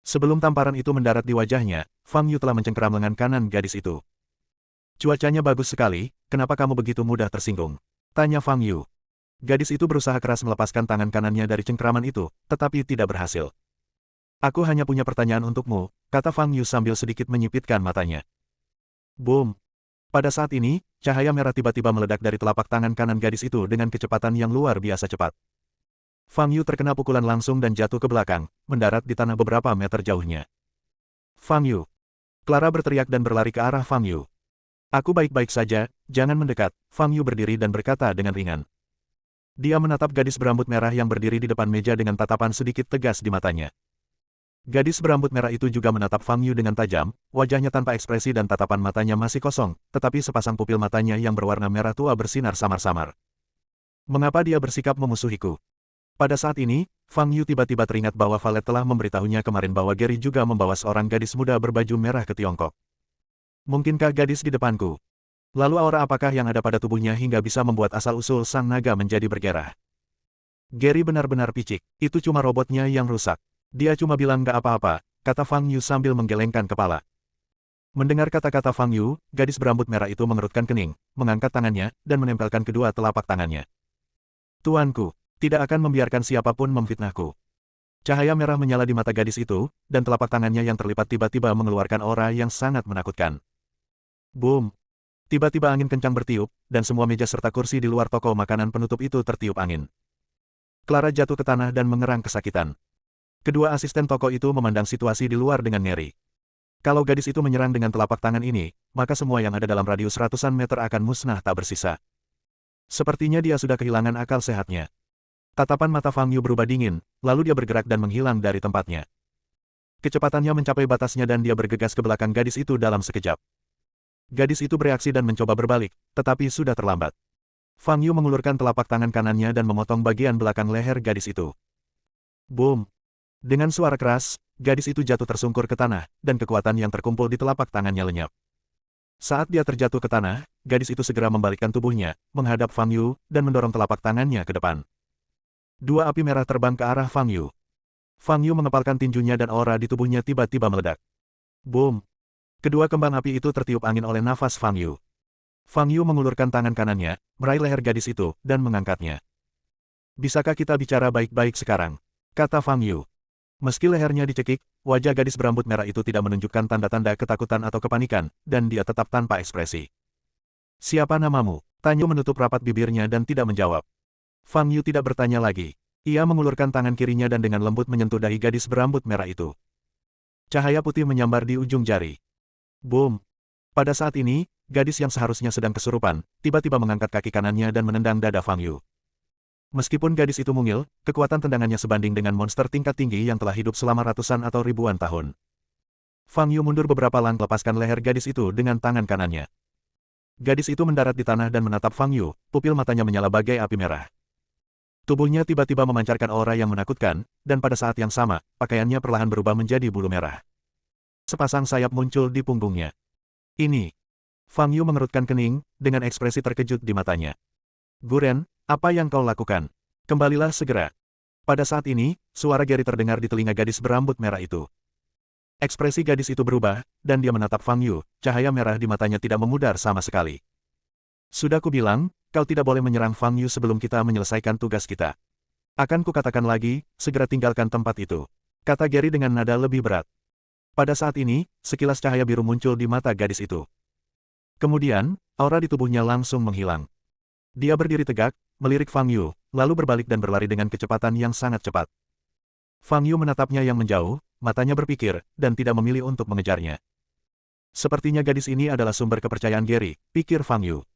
[SPEAKER 1] Sebelum tamparan itu mendarat di wajahnya, Fang Yu telah mencengkeram lengan kanan gadis itu. Cuacanya bagus sekali, kenapa kamu begitu mudah tersinggung? Tanya Fang Yu. Gadis itu berusaha keras melepaskan tangan kanannya dari cengkeraman itu, tetapi tidak berhasil. Aku hanya punya pertanyaan untukmu, kata Fang Yu sambil sedikit menyipitkan matanya. Boom! Pada saat ini, cahaya merah tiba-tiba meledak dari telapak tangan kanan gadis itu dengan kecepatan yang luar biasa cepat. Fang Yu terkena pukulan langsung dan jatuh ke belakang, mendarat di tanah beberapa meter jauhnya. Fang Yu! Clara berteriak dan berlari ke arah Fang Yu. Aku baik-baik saja, jangan mendekat, Fang Yu berdiri dan berkata dengan ringan. Dia menatap gadis berambut merah yang berdiri di depan meja dengan tatapan sedikit tegas di matanya. Gadis berambut merah itu juga menatap Fang Yu dengan tajam, wajahnya tanpa ekspresi dan tatapan matanya masih kosong, tetapi sepasang pupil matanya yang berwarna merah tua bersinar samar-samar. Mengapa dia bersikap memusuhiku? Pada saat ini, Fang Yu tiba-tiba teringat bahwa Valet telah memberitahunya kemarin bahwa Gary juga membawa seorang gadis muda berbaju merah ke Tiongkok. Mungkinkah gadis di depanku? Lalu aura apakah yang ada pada tubuhnya hingga bisa membuat asal-usul sang naga menjadi bergerah? Gary benar-benar picik, itu cuma robotnya yang rusak. Dia cuma bilang gak apa-apa, kata Fang Yu sambil menggelengkan kepala. Mendengar kata-kata Fang Yu, gadis berambut merah itu mengerutkan kening, mengangkat tangannya, dan menempelkan kedua telapak tangannya. Tuanku, tidak akan membiarkan siapapun memfitnahku. Cahaya merah menyala di mata gadis itu, dan telapak tangannya yang terlipat tiba-tiba mengeluarkan aura yang sangat menakutkan. Boom! Tiba-tiba angin kencang bertiup, dan semua meja serta kursi di luar toko makanan penutup itu tertiup angin. Clara jatuh ke tanah dan mengerang kesakitan. Kedua asisten toko itu memandang situasi di luar dengan ngeri. Kalau gadis itu menyerang dengan telapak tangan ini, maka semua yang ada dalam radius ratusan meter akan musnah tak bersisa. Sepertinya dia sudah kehilangan akal sehatnya. Tatapan mata Fang Yu berubah dingin, lalu dia bergerak dan menghilang dari tempatnya. Kecepatannya mencapai batasnya dan dia bergegas ke belakang gadis itu dalam sekejap. Gadis itu bereaksi dan mencoba berbalik, tetapi sudah terlambat. Fang Yu mengulurkan telapak tangan kanannya dan memotong bagian belakang leher gadis itu. Boom! Dengan suara keras, gadis itu jatuh tersungkur ke tanah, dan kekuatan yang terkumpul di telapak tangannya lenyap. Saat dia terjatuh ke tanah, gadis itu segera membalikkan tubuhnya, menghadap Fang Yu, dan mendorong telapak tangannya ke depan. Dua api merah terbang ke arah Fang Yu. Fang Yu mengepalkan tinjunya dan aura di tubuhnya tiba-tiba meledak. Boom! Kedua kembang api itu tertiup angin oleh nafas Fang Yu. Fang Yu mengulurkan tangan kanannya, meraih leher gadis itu, dan mengangkatnya. Bisakah kita bicara baik-baik sekarang? Kata Fang Yu. Meski lehernya dicekik, wajah gadis berambut merah itu tidak menunjukkan tanda-tanda ketakutan atau kepanikan, dan dia tetap tanpa ekspresi. Siapa namamu? Tanya menutup rapat bibirnya dan tidak menjawab. Fang Yu tidak bertanya lagi. Ia mengulurkan tangan kirinya dan dengan lembut menyentuh dahi gadis berambut merah itu. Cahaya putih menyambar di ujung jari. Boom! Pada saat ini, gadis yang seharusnya sedang kesurupan, tiba-tiba mengangkat kaki kanannya dan menendang dada Fang Yu. Meskipun gadis itu mungil, kekuatan tendangannya sebanding dengan monster tingkat tinggi yang telah hidup selama ratusan atau ribuan tahun. Fang Yu mundur beberapa langkah lepaskan leher gadis itu dengan tangan kanannya. Gadis itu mendarat di tanah dan menatap Fang Yu, pupil matanya menyala bagai api merah. Tubuhnya tiba-tiba memancarkan aura yang menakutkan, dan pada saat yang sama, pakaiannya perlahan berubah menjadi bulu merah. Sepasang sayap muncul di punggungnya. Ini. Fang Yu mengerutkan kening, dengan ekspresi terkejut di matanya. Guren, apa yang kau lakukan? Kembalilah segera. Pada saat ini, suara Gary terdengar di telinga gadis berambut merah itu. Ekspresi gadis itu berubah, dan dia menatap Fang Yu, cahaya merah di matanya tidak memudar sama sekali. Sudah kubilang, kau tidak boleh menyerang Fang Yu sebelum kita menyelesaikan tugas kita. Akan kukatakan lagi, segera tinggalkan tempat itu. Kata Gary dengan nada lebih berat. Pada saat ini, sekilas cahaya biru muncul di mata gadis itu. Kemudian, aura di tubuhnya langsung menghilang. Dia berdiri tegak, melirik Fang Yu, lalu berbalik dan berlari dengan kecepatan yang sangat cepat. Fang Yu menatapnya yang menjauh, matanya berpikir, dan tidak memilih untuk mengejarnya. Sepertinya gadis ini adalah sumber kepercayaan Gary, pikir Fang Yu.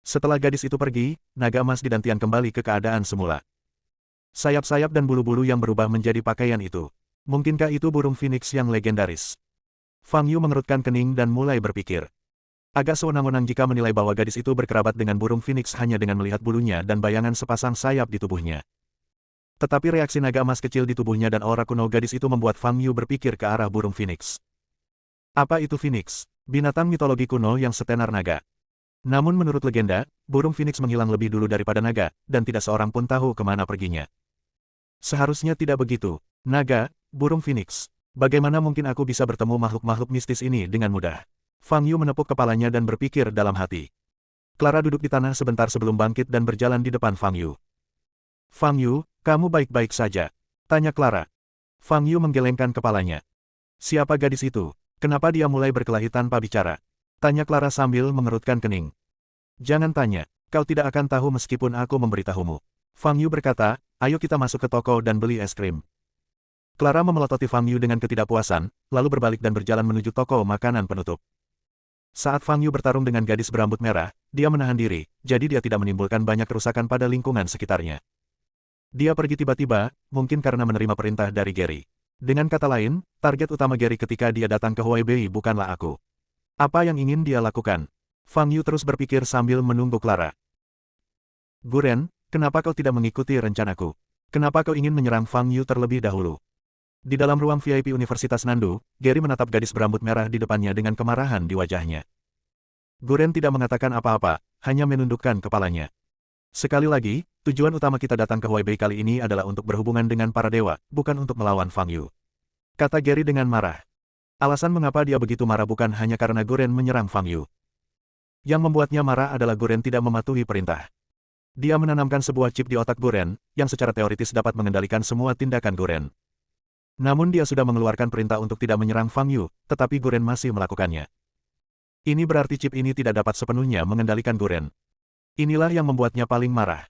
[SPEAKER 1] Setelah gadis itu pergi, naga emas didantian kembali ke keadaan semula. Sayap-sayap dan bulu-bulu yang berubah menjadi pakaian itu. Mungkinkah itu burung phoenix yang legendaris? Fang Yu mengerutkan kening dan mulai berpikir. Agak sewenang-wenang jika menilai bahwa gadis itu berkerabat dengan burung phoenix hanya dengan melihat bulunya dan bayangan sepasang sayap di tubuhnya. Tetapi reaksi naga emas kecil di tubuhnya dan aura kuno gadis itu membuat Fang Yu berpikir ke arah burung phoenix. Apa itu phoenix? Binatang mitologi kuno yang setenar naga. Namun menurut legenda, burung phoenix menghilang lebih dulu daripada naga, dan tidak seorang pun tahu kemana perginya. Seharusnya tidak begitu. Naga, burung phoenix. Bagaimana mungkin aku bisa bertemu makhluk-makhluk mistis ini dengan mudah? Fang Yu menepuk kepalanya dan berpikir dalam hati. Clara duduk di tanah sebentar sebelum bangkit dan berjalan di depan Fang Yu. Fang Yu, kamu baik-baik saja? Tanya Clara. Fang Yu menggelengkan kepalanya. Siapa gadis itu? Kenapa dia mulai berkelahi tanpa bicara? Tanya Clara sambil mengerutkan kening. Jangan tanya, kau tidak akan tahu meskipun aku memberitahumu. Fang Yu berkata, ayo kita masuk ke toko dan beli es krim. Clara memelototi Fang Yu dengan ketidakpuasan, lalu berbalik dan berjalan menuju toko makanan penutup. Saat Fang Yu bertarung dengan gadis berambut merah, dia menahan diri, jadi dia tidak menimbulkan banyak kerusakan pada lingkungan sekitarnya. Dia pergi tiba-tiba, mungkin karena menerima perintah dari Gary. Dengan kata lain, target utama Gary ketika dia datang ke Huaibei bukanlah aku. Apa yang ingin dia lakukan? Fang Yu terus berpikir sambil menunggu Clara. Guren, kenapa kau tidak mengikuti rencanaku? Kenapa kau ingin menyerang Fang Yu terlebih dahulu? Di dalam ruang VIP Universitas Nandu, Gary menatap gadis berambut merah di depannya dengan kemarahan di wajahnya. Guren tidak mengatakan apa-apa, hanya menundukkan kepalanya. Sekali lagi, tujuan utama kita datang ke Huaibei kali ini adalah untuk berhubungan dengan para dewa, bukan untuk melawan Fang Yu. Kata Gary dengan marah. Alasan mengapa dia begitu marah bukan hanya karena Guren menyerang Fang Yu. Yang membuatnya marah adalah Guren tidak mematuhi perintah. Dia menanamkan sebuah chip di otak Guren, yang secara teoritis dapat mengendalikan semua tindakan Guren. Namun dia sudah mengeluarkan perintah untuk tidak menyerang Fang Yu, tetapi Guren masih melakukannya. Ini berarti chip ini tidak dapat sepenuhnya mengendalikan Guren. Inilah yang membuatnya paling marah.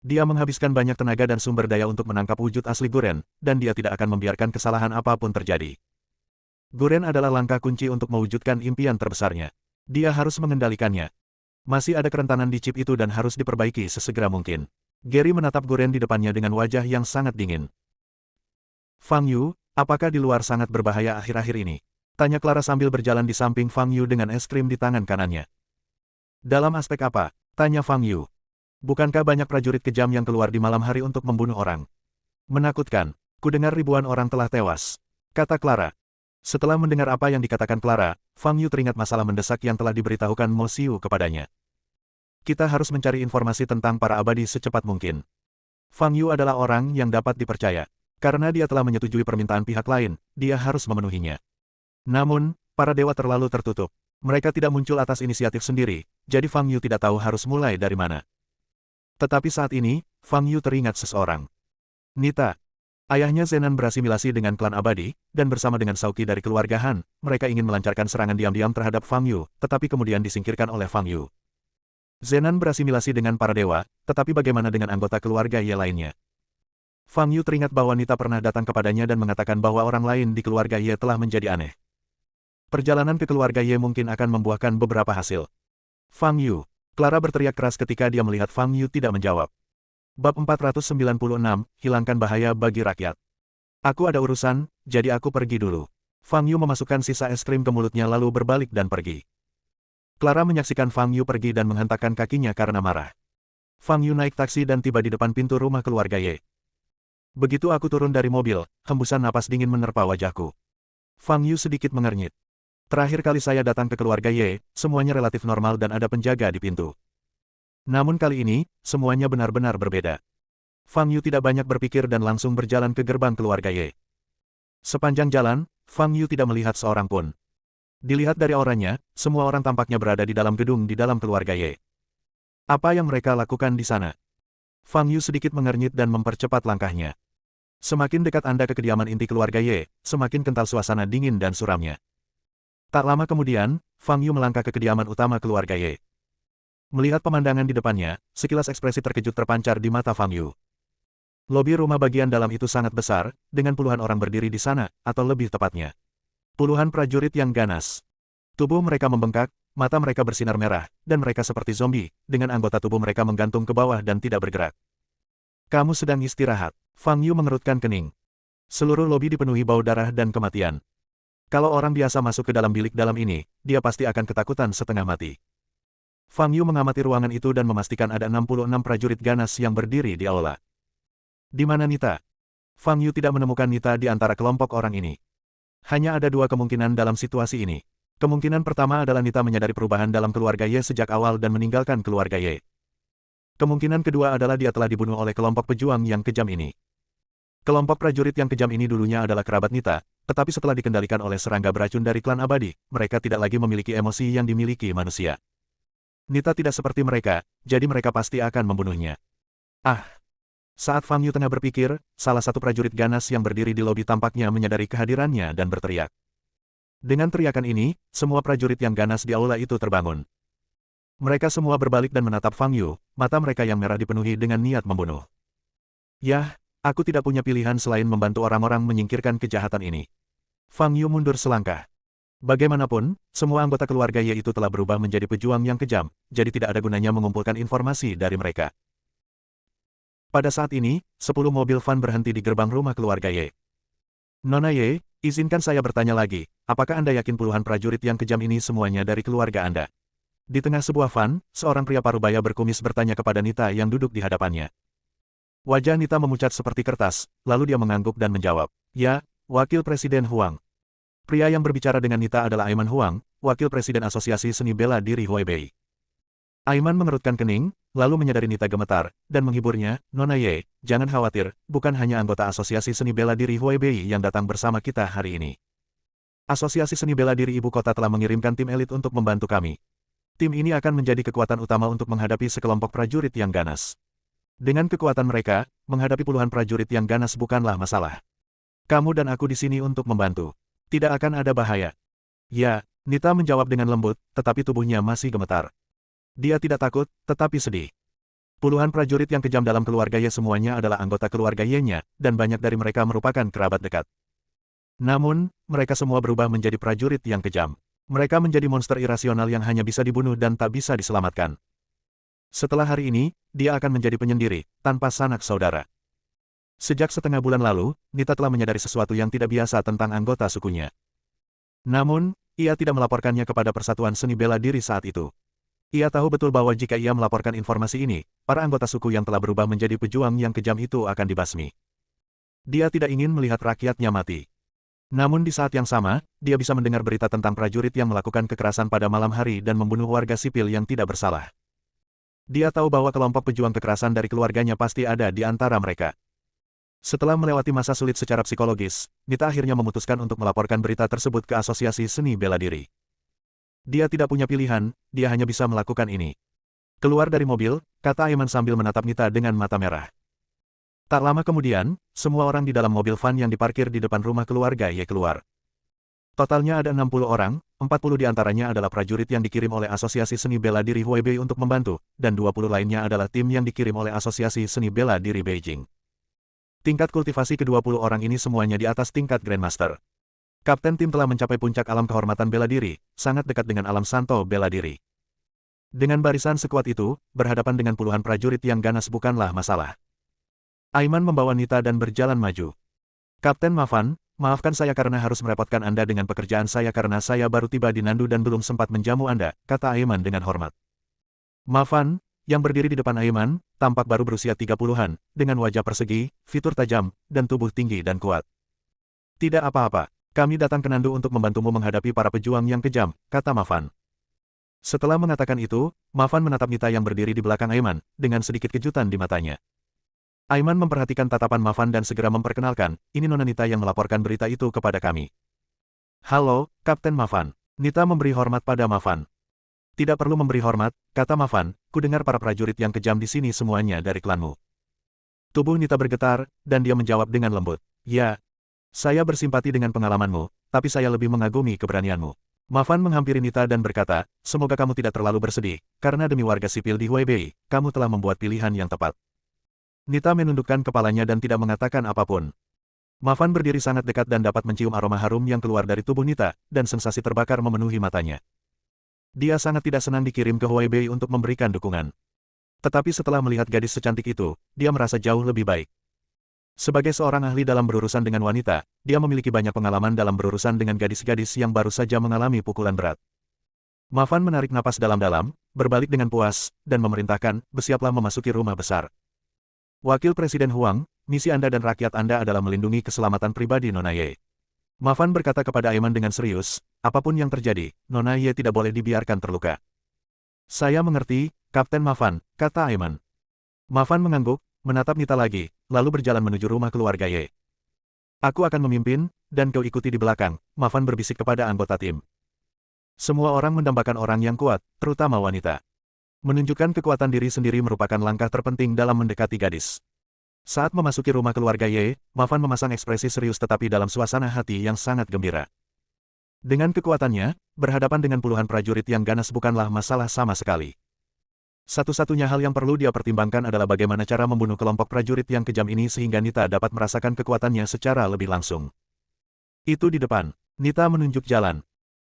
[SPEAKER 1] Dia menghabiskan banyak tenaga dan sumber daya untuk menangkap wujud asli Guren, dan dia tidak akan membiarkan kesalahan apapun terjadi. Guren adalah langkah kunci untuk mewujudkan impian terbesarnya. Dia harus mengendalikannya. Masih ada kerentanan di chip itu dan harus diperbaiki sesegera mungkin. Gary menatap Guren di depannya dengan wajah yang sangat dingin. Fang Yu, apakah di luar sangat berbahaya akhir-akhir ini? Tanya Clara sambil berjalan di samping Fang Yu dengan es krim di tangan kanannya. Dalam aspek apa? Tanya Fang Yu. Bukankah banyak prajurit kejam yang keluar di malam hari untuk membunuh orang? Menakutkan. Kudengar ribuan orang telah tewas. Kata Clara. Setelah mendengar apa yang dikatakan Clara, Fang Yu teringat masalah mendesak yang telah diberitahukan Mo Xiu kepadanya. Kita harus mencari informasi tentang para abadi secepat mungkin. Fang Yu adalah orang yang dapat dipercaya. Karena dia telah menyetujui permintaan pihak lain, dia harus memenuhinya. Namun, para dewa terlalu tertutup. Mereka tidak muncul atas inisiatif sendiri, jadi Fang Yu tidak tahu harus mulai dari mana. Tetapi saat ini, Fang Yu teringat seseorang. Nita. Ayahnya Zenan berasimilasi dengan klan abadi, dan bersama dengan Sauki dari keluarga Han, mereka ingin melancarkan serangan diam-diam terhadap Fang Yu, tetapi kemudian disingkirkan oleh Fang Yu. Zenan berasimilasi dengan para dewa, tetapi bagaimana dengan anggota keluarga Ye lainnya? Fang Yu teringat bahwa Nita pernah datang kepadanya dan mengatakan bahwa orang lain di keluarga Ye telah menjadi aneh. Perjalanan ke keluarga Ye mungkin akan membuahkan beberapa hasil. Fang Yu. Clara berteriak keras ketika dia melihat Fang Yu tidak menjawab. Bab 496, hilangkan bahaya bagi rakyat. Aku ada urusan, jadi aku pergi dulu. Fang Yu memasukkan sisa es krim ke mulutnya lalu berbalik dan pergi. Clara menyaksikan Fang Yu pergi dan menghentakkan kakinya karena marah. Fang Yu naik taksi dan tiba di depan pintu rumah keluarga Ye. Begitu aku turun dari mobil, hembusan napas dingin menerpa wajahku. Fang Yu sedikit mengernyit. Terakhir kali saya datang ke keluarga Ye, semuanya relatif normal dan ada penjaga di pintu. Namun kali ini, semuanya benar-benar berbeda. Fang Yu tidak banyak berpikir dan langsung berjalan ke gerbang keluarga Ye. Sepanjang jalan, Fang Yu tidak melihat seorang pun. Dilihat dari auranya, semua orang tampaknya berada di dalam gedung di dalam keluarga Ye. Apa yang mereka lakukan di sana? Fang Yu sedikit mengernyit dan mempercepat langkahnya. Semakin dekat Anda ke kediaman inti keluarga Ye, semakin kental suasana dingin dan suramnya. Tak lama kemudian, Fang Yu melangkah ke kediaman utama keluarga Ye. Melihat pemandangan di depannya, sekilas ekspresi terkejut terpancar di mata Fang Yu. Lobi rumah bagian dalam itu sangat besar, dengan puluhan orang berdiri di sana, atau lebih tepatnya. Puluhan prajurit yang ganas. Tubuh mereka membengkak, mata mereka bersinar merah, dan mereka seperti zombie, dengan anggota tubuh mereka menggantung ke bawah dan tidak bergerak. Kamu sedang istirahat. Fang Yu mengerutkan kening. Seluruh lobi dipenuhi bau darah dan kematian. Kalau orang biasa masuk ke dalam bilik dalam ini, dia pasti akan ketakutan setengah mati. Fang Yu mengamati ruangan itu dan memastikan ada 66 prajurit ganas yang berdiri di aula. Di mana Nita? Fang Yu tidak menemukan Nita di antara kelompok orang ini. Hanya ada dua kemungkinan dalam situasi ini. Kemungkinan pertama adalah Nita menyadari perubahan dalam keluarga Ye sejak awal dan meninggalkan keluarga Ye. Kemungkinan kedua adalah dia telah dibunuh oleh kelompok pejuang yang kejam ini. Kelompok prajurit yang kejam ini dulunya adalah kerabat Nita, tetapi setelah dikendalikan oleh serangga beracun dari klan abadi, mereka tidak lagi memiliki emosi yang dimiliki manusia. Nita tidak seperti mereka, jadi mereka pasti akan membunuhnya. Ah! Saat Fang Yu tengah berpikir, salah satu prajurit ganas yang berdiri di lobi tampaknya menyadari kehadirannya dan berteriak. Dengan teriakan ini, semua prajurit yang ganas di aula itu terbangun. Mereka semua berbalik dan menatap Fang Yu, mata mereka yang merah dipenuhi dengan niat membunuh. Yah, aku tidak punya pilihan selain membantu orang-orang menyingkirkan kejahatan ini. Fang Yu mundur selangkah. Bagaimanapun, semua anggota keluarga Ye itu telah berubah menjadi pejuang yang kejam, jadi tidak ada gunanya mengumpulkan informasi dari mereka. Pada saat ini, 10 mobil van berhenti di gerbang rumah keluarga Ye. Nona Ye, izinkan saya bertanya lagi, apakah Anda yakin puluhan prajurit yang kejam ini semuanya dari keluarga Anda? Di tengah sebuah van, seorang pria parubaya berkumis bertanya kepada Nita yang duduk di hadapannya. Wajah Nita memucat seperti kertas, lalu dia mengangguk dan menjawab, "Ya, Wakil Presiden Huang." Pria yang berbicara dengan Nita adalah Aiman Huang, Wakil Presiden Asosiasi Seni Bela Diri Huaibei. Aiman mengerutkan kening, lalu menyadari Nita gemetar, dan menghiburnya, "Nona Ye, jangan khawatir, bukan hanya anggota Asosiasi Seni Bela Diri Huaibei yang datang bersama kita hari ini. Asosiasi Seni Bela Diri Ibu Kota telah mengirimkan tim elit untuk membantu kami. Tim ini akan menjadi kekuatan utama untuk menghadapi sekelompok prajurit yang ganas. Dengan kekuatan mereka, menghadapi puluhan prajurit yang ganas bukanlah masalah. Kamu dan aku di sini untuk membantu. Tidak akan ada bahaya." "Ya," Nita menjawab dengan lembut, tetapi tubuhnya masih gemetar. Dia tidak takut, tetapi sedih. Puluhan prajurit yang kejam dalam keluarga Ye semuanya adalah anggota keluarga Ye-nya, dan banyak dari mereka merupakan kerabat dekat. Namun, mereka semua berubah menjadi prajurit yang kejam. Mereka menjadi monster irasional yang hanya bisa dibunuh dan tak bisa diselamatkan. Setelah hari ini, dia akan menjadi penyendiri, tanpa sanak saudara. Sejak setengah bulan lalu, Nita telah menyadari sesuatu yang tidak biasa tentang anggota sukunya. Namun, ia tidak melaporkannya kepada Persatuan Seni Bela Diri saat itu. Ia tahu betul bahwa jika ia melaporkan informasi ini, para anggota suku yang telah berubah menjadi pejuang yang kejam itu akan dibasmi. Dia tidak ingin melihat rakyatnya mati. Namun di saat yang sama, dia bisa mendengar berita tentang prajurit yang melakukan kekerasan pada malam hari dan membunuh warga sipil yang tidak bersalah. Dia tahu bahwa kelompok pejuang kekerasan dari keluarganya pasti ada di antara mereka. Setelah melewati masa sulit secara psikologis, Nita akhirnya memutuskan untuk melaporkan berita tersebut ke Asosiasi Seni Bela Diri. Dia tidak punya pilihan, dia hanya bisa melakukan ini. "Keluar dari mobil," kata Aiman sambil menatap Nita dengan mata merah. Tak lama kemudian, semua orang di dalam mobil van yang diparkir di depan rumah keluarga Ye keluar. Totalnya ada 60 orang, 40 di antaranya adalah prajurit yang dikirim oleh Asosiasi Seni Bela Diri Huaibei untuk membantu, dan 20 lainnya adalah tim yang dikirim oleh Asosiasi Seni Bela Diri Beijing. Tingkat kultivasi ke-20 orang ini semuanya di atas tingkat Grandmaster. Kapten tim telah mencapai puncak alam kehormatan bela diri, sangat dekat dengan alam santo bela diri. Dengan barisan sekuat itu, berhadapan dengan puluhan prajurit yang ganas bukanlah masalah. Aiman membawa Nita dan berjalan maju. "Kapten Mafan, maafkan saya karena harus merepotkan Anda dengan pekerjaan saya karena saya baru tiba di Nandu dan belum sempat menjamu Anda," kata Aiman dengan hormat. Mafan, yang berdiri di depan Aiman, tampak baru berusia 30-an, dengan wajah persegi, fitur tajam, dan tubuh tinggi dan kuat. "Tidak apa-apa. Kami datang ke Nandu untuk membantumu menghadapi para pejuang yang kejam," kata Mafan. Setelah mengatakan itu, Mafan menatap Nita yang berdiri di belakang Aiman, dengan sedikit kejutan di matanya. Aiman memperhatikan tatapan Mafan dan segera memperkenalkan, "Ini Nona Nita yang melaporkan berita itu kepada kami." "Halo, Kapten Mafan." Nita memberi hormat pada Mafan. "Tidak perlu memberi hormat," kata Mafan, "kudengar para prajurit yang kejam di sini semuanya dari klanmu." Tubuh Nita bergetar, dan dia menjawab dengan lembut, "Ya. Saya bersimpati dengan pengalamanmu, tapi saya lebih mengagumi keberanianmu." Mafan menghampiri Nita dan berkata, "Semoga kamu tidak terlalu bersedih, karena demi warga sipil di Huaibei, kamu telah membuat pilihan yang tepat." Nita menundukkan kepalanya dan tidak mengatakan apapun. Mafan berdiri sangat dekat dan dapat mencium aroma harum yang keluar dari tubuh Nita, dan sensasi terbakar memenuhi matanya. Dia sangat tidak senang dikirim ke Huaibei untuk memberikan dukungan. Tetapi setelah melihat gadis secantik itu, dia merasa jauh lebih baik. Sebagai seorang ahli dalam berurusan dengan wanita, dia memiliki banyak pengalaman dalam berurusan dengan gadis-gadis yang baru saja mengalami pukulan berat. Mafan menarik napas dalam-dalam, berbalik dengan puas, dan memerintahkan, "Bersiaplah memasuki rumah besar. Wakil Presiden Huang, misi Anda dan rakyat Anda adalah melindungi keselamatan pribadi Nona Ye." Mafan berkata kepada Aiman dengan serius, "Apapun yang terjadi, Nona Ye tidak boleh dibiarkan terluka." "Saya mengerti, Kapten Mafan," kata Aiman. Mafan mengangguk, menatap Nita lagi, lalu berjalan menuju rumah keluarga Ye. "Aku akan memimpin, dan kau ikuti di belakang," Mafan berbisik kepada anggota tim. Semua orang mendambakan orang yang kuat, terutama wanita. Menunjukkan kekuatan diri sendiri merupakan langkah terpenting dalam mendekati gadis. Saat memasuki rumah keluarga Ye, Mafan memasang ekspresi serius tetapi dalam suasana hati yang sangat gembira. Dengan kekuatannya, berhadapan dengan puluhan prajurit yang ganas bukanlah masalah sama sekali. Satu-satunya hal yang perlu dia pertimbangkan adalah bagaimana cara membunuh kelompok prajurit yang kejam ini sehingga Nita dapat merasakan kekuatannya secara lebih langsung. Itu di depan. Nita menunjuk jalan.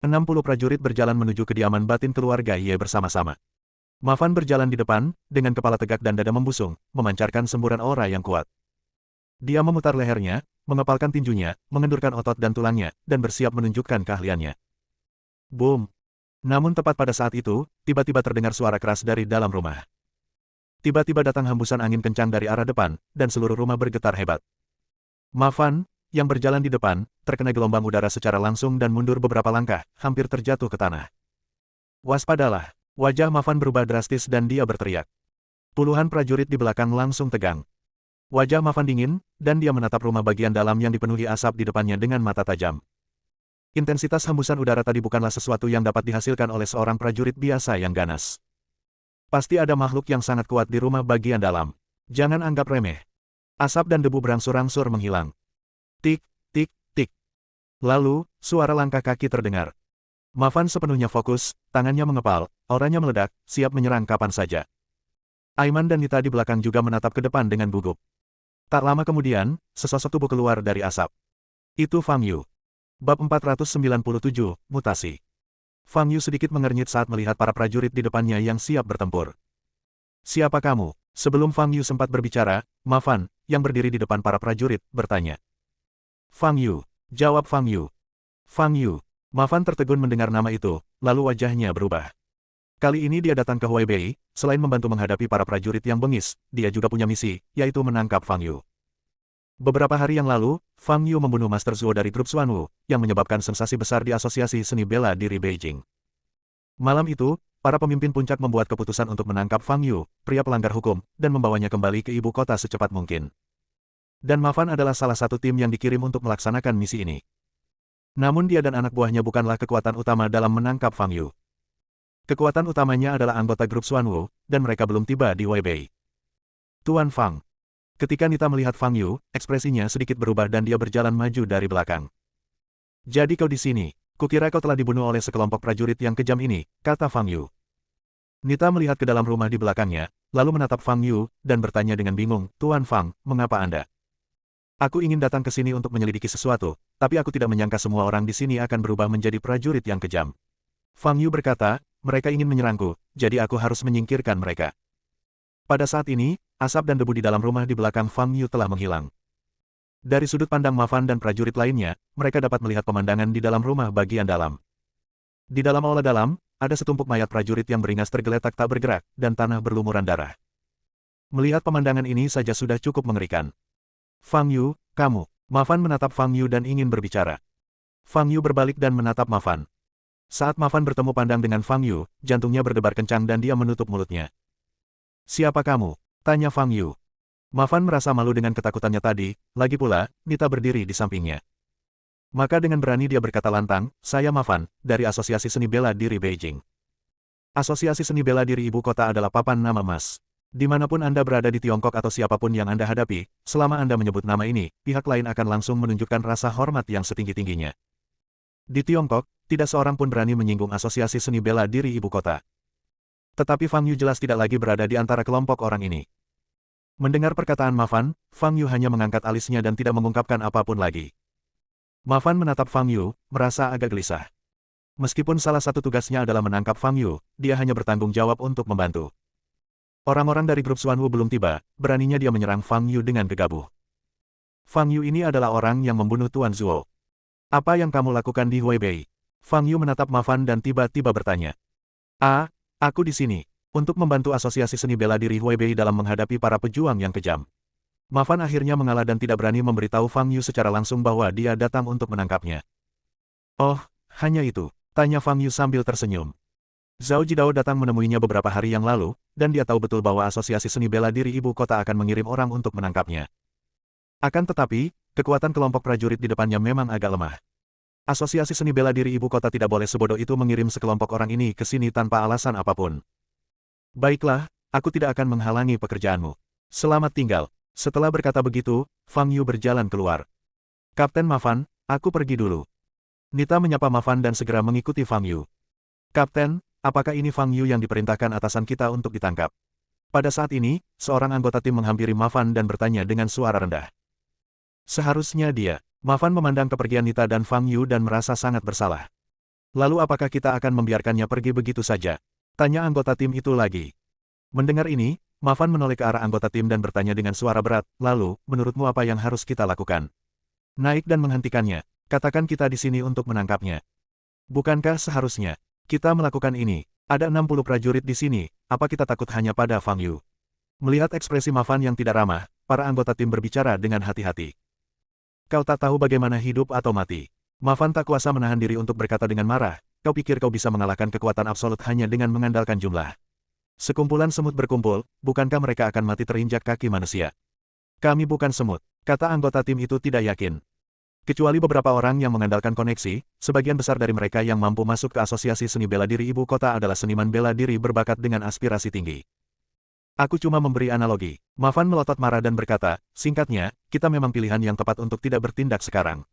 [SPEAKER 1] 60 prajurit berjalan menuju kediaman batin keluarga Ye bersama-sama. Mafan berjalan di depan, dengan kepala tegak dan dada membusung, memancarkan semburan aura yang kuat. Dia memutar lehernya, mengepalkan tinjunya, mengendurkan otot dan tulangnya, dan bersiap menunjukkan keahliannya. Boom! Namun tepat pada saat itu, tiba-tiba terdengar suara keras dari dalam rumah. Tiba-tiba datang hembusan angin kencang dari arah depan, dan seluruh rumah bergetar hebat. Mafan, yang berjalan di depan, terkena gelombang udara secara langsung dan mundur beberapa langkah, hampir terjatuh ke tanah. Waspadalah! Wajah Mafan berubah drastis dan dia berteriak. Puluhan prajurit di belakang langsung tegang. Wajah Mafan dingin, dan dia menatap rumah bagian dalam yang dipenuhi asap di depannya dengan mata tajam. Intensitas hembusan udara tadi bukanlah sesuatu yang dapat dihasilkan oleh seorang prajurit biasa yang ganas. Pasti ada makhluk yang sangat kuat di rumah bagian dalam. Jangan anggap remeh. Asap dan debu berangsur-angsur menghilang. Tik, tik, tik. Lalu, suara langkah kaki terdengar. Mafan sepenuhnya fokus, tangannya mengepal, auranya meledak, siap menyerang kapan saja. Aiman dan Nita di belakang juga menatap ke depan dengan gugup. Tak lama kemudian, sesosok tubuh keluar dari asap. Itu Fang Yu. Bab 497, Mutasi. Fang Yu sedikit mengernyit saat melihat para prajurit di depannya yang siap bertempur. Siapa kamu? Sebelum Fang Yu sempat berbicara, Mafan, yang berdiri di depan para prajurit, bertanya. Fang Yu. Jawab Fang Yu. Fang Yu. Mafan tertegun mendengar nama itu, lalu wajahnya berubah. Kali ini dia datang ke Huaibei, selain membantu menghadapi para prajurit yang bengis, dia juga punya misi, yaitu menangkap Fang Yu. Beberapa hari yang lalu, Fang Yu membunuh Master Zuo dari grup Xuanwu, yang menyebabkan sensasi besar di Asosiasi Seni Bela Diri Beijing. Malam itu, para pemimpin puncak membuat keputusan untuk menangkap Fang Yu, pria pelanggar hukum, dan membawanya kembali ke ibu kota secepat mungkin. Dan Mafan adalah salah satu tim yang dikirim untuk melaksanakan misi ini. Namun dia dan anak buahnya bukanlah kekuatan utama dalam menangkap Fang Yu. Kekuatan utamanya adalah anggota grup Xuanwu, dan mereka belum tiba di Huaibei. Tuan Fang. Ketika Nita melihat Fang Yu, ekspresinya sedikit berubah dan dia berjalan maju dari belakang. Jadi kau di sini, kukira kau telah dibunuh oleh sekelompok prajurit yang kejam ini, kata Fang Yu. Nita melihat ke dalam rumah di belakangnya, lalu menatap Fang Yu, dan bertanya dengan bingung, Tuan Fang, mengapa Anda? Aku ingin datang ke sini untuk menyelidiki sesuatu, tapi aku tidak menyangka semua orang di sini akan berubah menjadi prajurit yang kejam. Fang Yu berkata, mereka ingin menyerangku, jadi aku harus menyingkirkan mereka. Pada saat ini, asap dan debu di dalam rumah di belakang Fang Yu telah menghilang. Dari sudut pandang Mafan dan prajurit lainnya, mereka dapat melihat pemandangan di dalam rumah bagian dalam. Di dalam aula dalam, ada setumpuk mayat prajurit yang beringas tergeletak tak bergerak, dan tanah berlumuran darah. Melihat pemandangan ini saja sudah cukup mengerikan. Fang Yu, kamu. Mafan menatap Fang Yu dan ingin berbicara. Fang Yu berbalik dan menatap Mafan. Saat Mafan bertemu pandang dengan Fang Yu, jantungnya berdebar kencang dan dia menutup mulutnya. Siapa kamu? Tanya Fang Yu. Mafan merasa malu dengan ketakutannya tadi, lagi pula, Nita berdiri di sampingnya. Maka dengan berani dia berkata lantang, saya Mafan, dari Asosiasi Seni Bela Diri Beijing. Asosiasi Seni Bela Diri Ibu Kota adalah papan nama emas. Dimanapun Anda berada di Tiongkok atau siapapun yang Anda hadapi, selama Anda menyebut nama ini, pihak lain akan langsung menunjukkan rasa hormat yang setinggi-tingginya. Di Tiongkok, tidak seorang pun berani menyinggung Asosiasi Seni Bela Diri Ibu Kota. Tetapi Fang Yu jelas tidak lagi berada di antara kelompok orang ini. Mendengar perkataan Mafan, Fang Yu hanya mengangkat alisnya dan tidak mengungkapkan apapun lagi. Mafan menatap Fang Yu, merasa agak gelisah. Meskipun salah satu tugasnya adalah menangkap Fang Yu, dia hanya bertanggung jawab untuk membantu. Orang-orang dari grup Xuanwu belum tiba, beraninya dia menyerang Fang Yu dengan gegabah. Fang Yu ini adalah orang yang membunuh Tuan Zuo. Apa yang kamu lakukan di Huaibei? Fang Yu menatap Mafan dan tiba-tiba bertanya. Aku di sini, untuk membantu Asosiasi Seni Bela Diri Huaibei dalam menghadapi para pejuang yang kejam. Mafan akhirnya mengalah dan tidak berani memberitahu Fang Yu secara langsung bahwa dia datang untuk menangkapnya. Oh, hanya itu, tanya Fang Yu sambil tersenyum. Zhao Jidao datang menemuinya beberapa hari yang lalu, dan dia tahu betul bahwa Asosiasi Seni Bela Diri Ibu Kota akan mengirim orang untuk menangkapnya. Akan tetapi, kekuatan kelompok prajurit di depannya memang agak lemah. Asosiasi Seni Bela Diri Ibu Kota tidak boleh sebodoh itu mengirim sekelompok orang ini ke sini tanpa alasan apapun. Baiklah, aku tidak akan menghalangi pekerjaanmu. Selamat tinggal. Setelah berkata begitu, Fang Yu berjalan keluar. Kapten Mafan, aku pergi dulu. Nita menyapa Mafan dan segera mengikuti Fang Yu. Kapten, apakah ini Fang Yu yang diperintahkan atasan kita untuk ditangkap? Pada saat ini, seorang anggota tim menghampiri Mafan dan bertanya dengan suara rendah. Seharusnya dia. Mafan memandang kepergian Nita dan Fang Yu dan merasa sangat bersalah. Lalu apakah kita akan membiarkannya pergi begitu saja? Tanya anggota tim itu lagi. Mendengar ini, Mafan menoleh ke arah anggota tim dan bertanya dengan suara berat, lalu, menurutmu apa yang harus kita lakukan? Naik dan menghentikannya. Katakan kita di sini untuk menangkapnya. Bukankah seharusnya kita melakukan ini? Ada 60 prajurit di sini, apa kita takut hanya pada Fang Yu? Melihat ekspresi Mafan yang tidak ramah, para anggota tim berbicara dengan hati-hati. Kau tak tahu bagaimana hidup atau mati. Mafan tak kuasa menahan diri untuk berkata dengan marah, kau pikir kau bisa mengalahkan kekuatan absolut hanya dengan mengandalkan jumlah. Sekumpulan semut berkumpul, bukankah mereka akan mati terinjak kaki manusia? Kami bukan semut, kata anggota tim itu tidak yakin. Kecuali beberapa orang yang mengandalkan koneksi, sebagian besar dari mereka yang mampu masuk ke Asosiasi Seni Bela Diri Ibu Kota adalah seniman bela diri berbakat dengan aspirasi tinggi. Aku cuma memberi analogi. Mafan melotot marah dan berkata, singkatnya, kita memang pilihan yang tepat untuk tidak bertindak sekarang.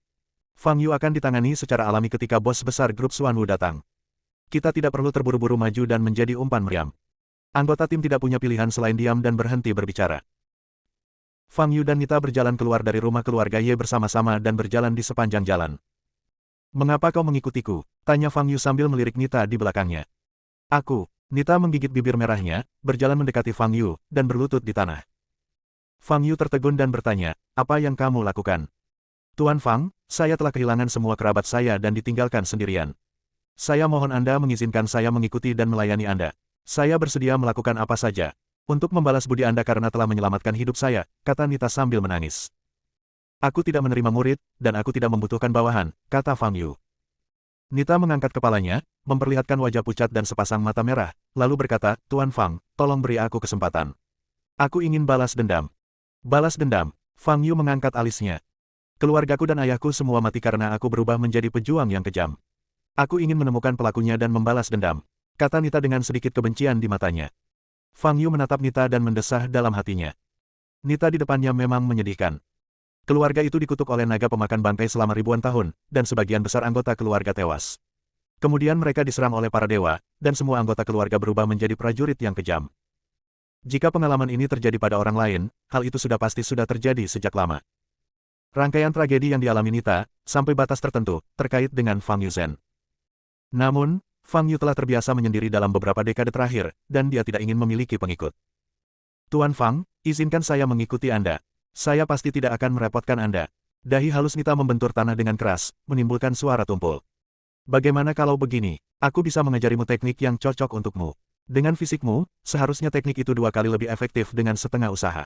[SPEAKER 1] Fang Yu akan ditangani secara alami ketika bos besar grup Xuanwu datang. Kita tidak perlu terburu-buru maju dan menjadi umpan meriam. Anggota tim tidak punya pilihan selain diam dan berhenti berbicara. Fang Yu dan Nita berjalan keluar dari rumah keluarga Ye bersama-sama dan berjalan di sepanjang jalan. Mengapa kau mengikutiku? Tanya Fang Yu sambil melirik Nita di belakangnya. Aku. Nita menggigit bibir merahnya, berjalan mendekati Fang Yu, dan berlutut di tanah. Fang Yu tertegun dan bertanya, apa yang kamu lakukan? Tuan Fang, saya telah kehilangan semua kerabat saya dan ditinggalkan sendirian. Saya mohon Anda mengizinkan saya mengikuti dan melayani Anda. Saya bersedia melakukan apa saja untuk membalas budi Anda karena telah menyelamatkan hidup saya, kata Nita sambil menangis. Aku tidak menerima murid, dan aku tidak membutuhkan bawahan, kata Fang Yu. Nita mengangkat kepalanya, memperlihatkan wajah pucat dan sepasang mata merah, lalu berkata, Tuan Fang, tolong beri aku kesempatan. Aku ingin balas dendam. Balas dendam. Fang Yu mengangkat alisnya. Keluargaku dan ayahku semua mati karena aku berubah menjadi pejuang yang kejam. Aku ingin menemukan pelakunya dan membalas dendam, kata Nita dengan sedikit kebencian di matanya. Fang Yu menatap Nita dan mendesah dalam hatinya. Nita di depannya memang menyedihkan. Keluarga itu dikutuk oleh naga pemakan bangkai selama ribuan tahun, dan sebagian besar anggota keluarga tewas. Kemudian mereka diserang oleh para dewa, dan semua anggota keluarga berubah menjadi prajurit yang kejam. Jika pengalaman ini terjadi pada orang lain, hal itu pasti sudah terjadi sejak lama. Rangkaian tragedi yang dialami Nita, sampai batas tertentu, terkait dengan Fang Yuzen. Namun, Fang Yu telah terbiasa menyendiri dalam beberapa dekade terakhir, dan dia tidak ingin memiliki pengikut. Tuan Fang, izinkan saya mengikuti Anda. Saya pasti tidak akan merepotkan Anda. Dahi halus Nita membentur tanah dengan keras, menimbulkan suara tumpul. Bagaimana kalau begini? Aku bisa mengajarimu teknik yang cocok untukmu. Dengan fisikmu, seharusnya teknik itu 2 kali lebih efektif dengan setengah usaha.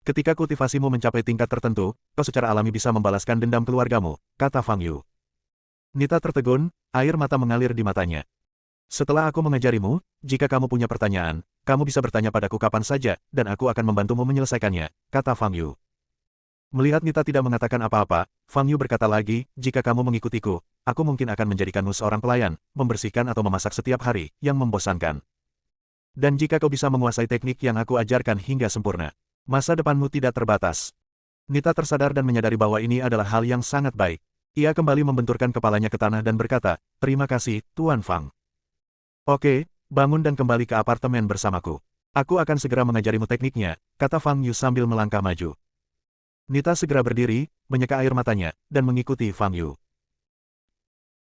[SPEAKER 1] Ketika kultivasimu mencapai tingkat tertentu, kau secara alami bisa membalaskan dendam keluargamu, kata Fang Yu. Nita tertegun, air mata mengalir di matanya. Setelah aku mengajarimu, jika kamu punya pertanyaan, kamu bisa bertanya padaku kapan saja, dan aku akan membantumu menyelesaikannya, kata Fang Yu. Melihat Nita tidak mengatakan apa-apa, Fang Yu berkata lagi, jika kamu mengikutiku, aku mungkin akan menjadikanmu seorang pelayan, membersihkan atau memasak setiap hari, yang membosankan. Dan jika kau bisa menguasai teknik yang aku ajarkan hingga sempurna, masa depanmu tidak terbatas. Nita tersadar dan menyadari bahwa ini adalah hal yang sangat baik. Ia kembali membenturkan kepalanya ke tanah dan berkata, terima kasih, Tuan Fang. Oke, bangun dan kembali ke apartemen bersamaku. Aku akan segera mengajarimu tekniknya, kata Fang Yu sambil melangkah maju. Nita segera berdiri, menyeka air matanya, dan mengikuti Fang Yu.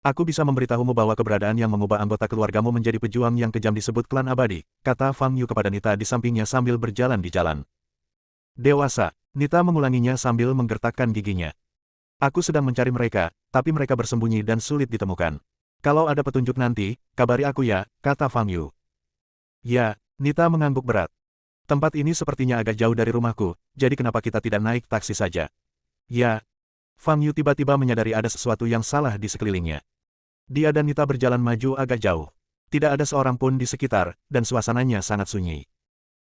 [SPEAKER 1] Aku bisa memberitahumu bahwa keberadaan yang mengubah anggota keluargamu menjadi pejuang yang kejam disebut klan abadi, kata Fang Yu kepada Nita di sampingnya sambil berjalan di jalan. Dewasa, Nita mengulanginya sambil menggertakkan giginya. Aku sedang mencari mereka, tapi mereka bersembunyi dan sulit ditemukan. Kalau ada petunjuk nanti, kabari aku ya, kata Fang Yu. Ya, Nita mengangguk berat. Tempat ini sepertinya agak jauh dari rumahku, jadi kenapa kita tidak naik taksi saja? Ya. Fang Yu tiba-tiba menyadari ada sesuatu yang salah di sekelilingnya. Dia dan Nita berjalan maju agak jauh. Tidak ada seorang pun di sekitar, dan suasananya sangat sunyi.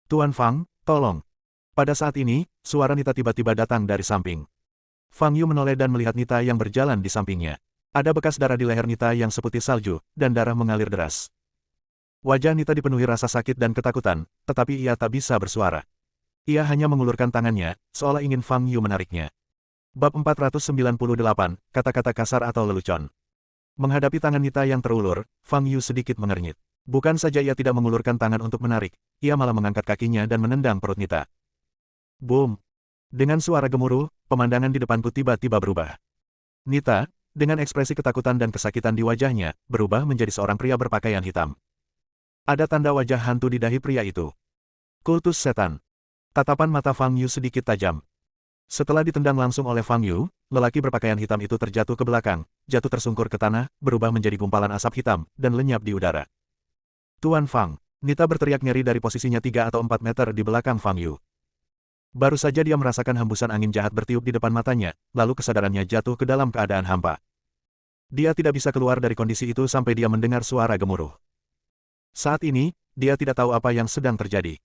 [SPEAKER 1] Tuan Fang, tolong. Pada saat ini, suara Nita tiba-tiba datang dari samping. Fang Yu menoleh dan melihat Nita yang berjalan di sampingnya. Ada bekas darah di leher Nita yang seputih salju, dan darah mengalir deras. Wajah Nita dipenuhi rasa sakit dan ketakutan, tetapi ia tak bisa bersuara. Ia hanya mengulurkan tangannya, seolah ingin Fang Yu menariknya. Bab 498, kata-kata kasar atau lelucon. Menghadapi tangan Nita yang terulur, Fang Yu sedikit mengernyit. Bukan saja ia tidak mengulurkan tangan untuk menarik, ia malah mengangkat kakinya dan menendang perut Nita. Boom! Dengan suara gemuruh, pemandangan di depanku tiba-tiba berubah. Nita, dengan ekspresi ketakutan dan kesakitan di wajahnya, berubah menjadi seorang pria berpakaian hitam. Ada tanda wajah hantu di dahi pria itu. Kultus setan. Tatapan mata Fang Yu sedikit tajam. Setelah ditendang langsung oleh Fang Yu, lelaki berpakaian hitam itu terjatuh ke belakang, jatuh tersungkur ke tanah, berubah menjadi gumpalan asap hitam, dan lenyap di udara. Tuan Fang, Nita berteriak nyeri dari posisinya 3 atau 4 meter di belakang Fang Yu. Baru saja dia merasakan hembusan angin jahat bertiup di depan matanya, lalu kesadarannya jatuh ke dalam keadaan hampa. Dia tidak bisa keluar dari kondisi itu sampai dia mendengar suara gemuruh. Saat ini, dia tidak tahu apa yang sedang terjadi.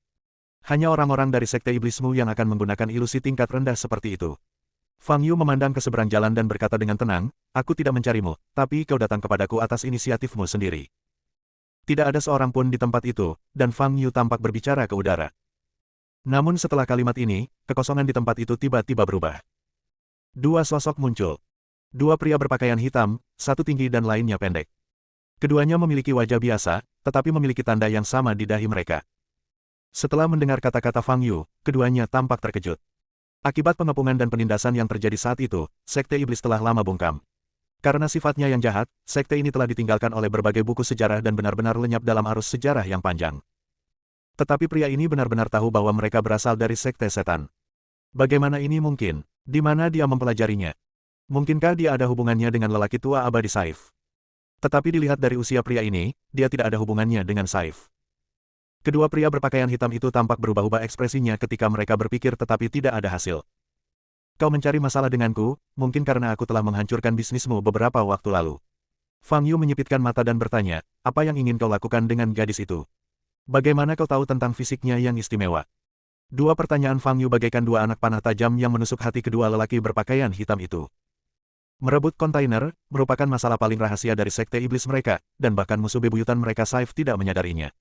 [SPEAKER 1] Hanya orang-orang dari Sekte Iblismu yang akan menggunakan ilusi tingkat rendah seperti itu. Fang Yu memandang ke seberang jalan dan berkata dengan tenang, aku tidak mencarimu, tapi kau datang kepadaku atas inisiatifmu sendiri. Tidak ada seorang pun di tempat itu, dan Fang Yu tampak berbicara ke udara. Namun setelah kalimat ini, kekosongan di tempat itu tiba-tiba berubah. Dua sosok muncul. Dua pria berpakaian hitam, satu tinggi dan lainnya pendek. Keduanya memiliki wajah biasa, tetapi memiliki tanda yang sama di dahi mereka. Setelah mendengar kata-kata Fang Yu, keduanya tampak terkejut. Akibat pengepungan dan penindasan yang terjadi saat itu, Sekte Iblis telah lama bungkam. Karena sifatnya yang jahat, sekte ini telah ditinggalkan oleh berbagai buku sejarah dan benar-benar lenyap dalam arus sejarah yang panjang. Tetapi pria ini benar-benar tahu bahwa mereka berasal dari Sekte Setan. Bagaimana ini mungkin? Di mana dia mempelajarinya? Mungkinkah dia ada hubungannya dengan lelaki tua abadi Saif? Tetapi dilihat dari usia pria ini, dia tidak ada hubungannya dengan Saif. Kedua pria berpakaian hitam itu tampak berubah-ubah ekspresinya ketika mereka berpikir tetapi tidak ada hasil. Kau mencari masalah denganku, mungkin karena aku telah menghancurkan bisnismu beberapa waktu lalu. Fang Yu menyipitkan mata dan bertanya, apa yang ingin kau lakukan dengan gadis itu? Bagaimana kau tahu tentang fisiknya yang istimewa? Dua pertanyaan Fang Yu bagaikan dua anak panah tajam yang menusuk hati kedua lelaki berpakaian hitam itu. Merebut kontainer, merupakan masalah paling rahasia dari Sekte Iblis mereka, dan bahkan musuh bebuyutan mereka Saif tidak menyadarinya.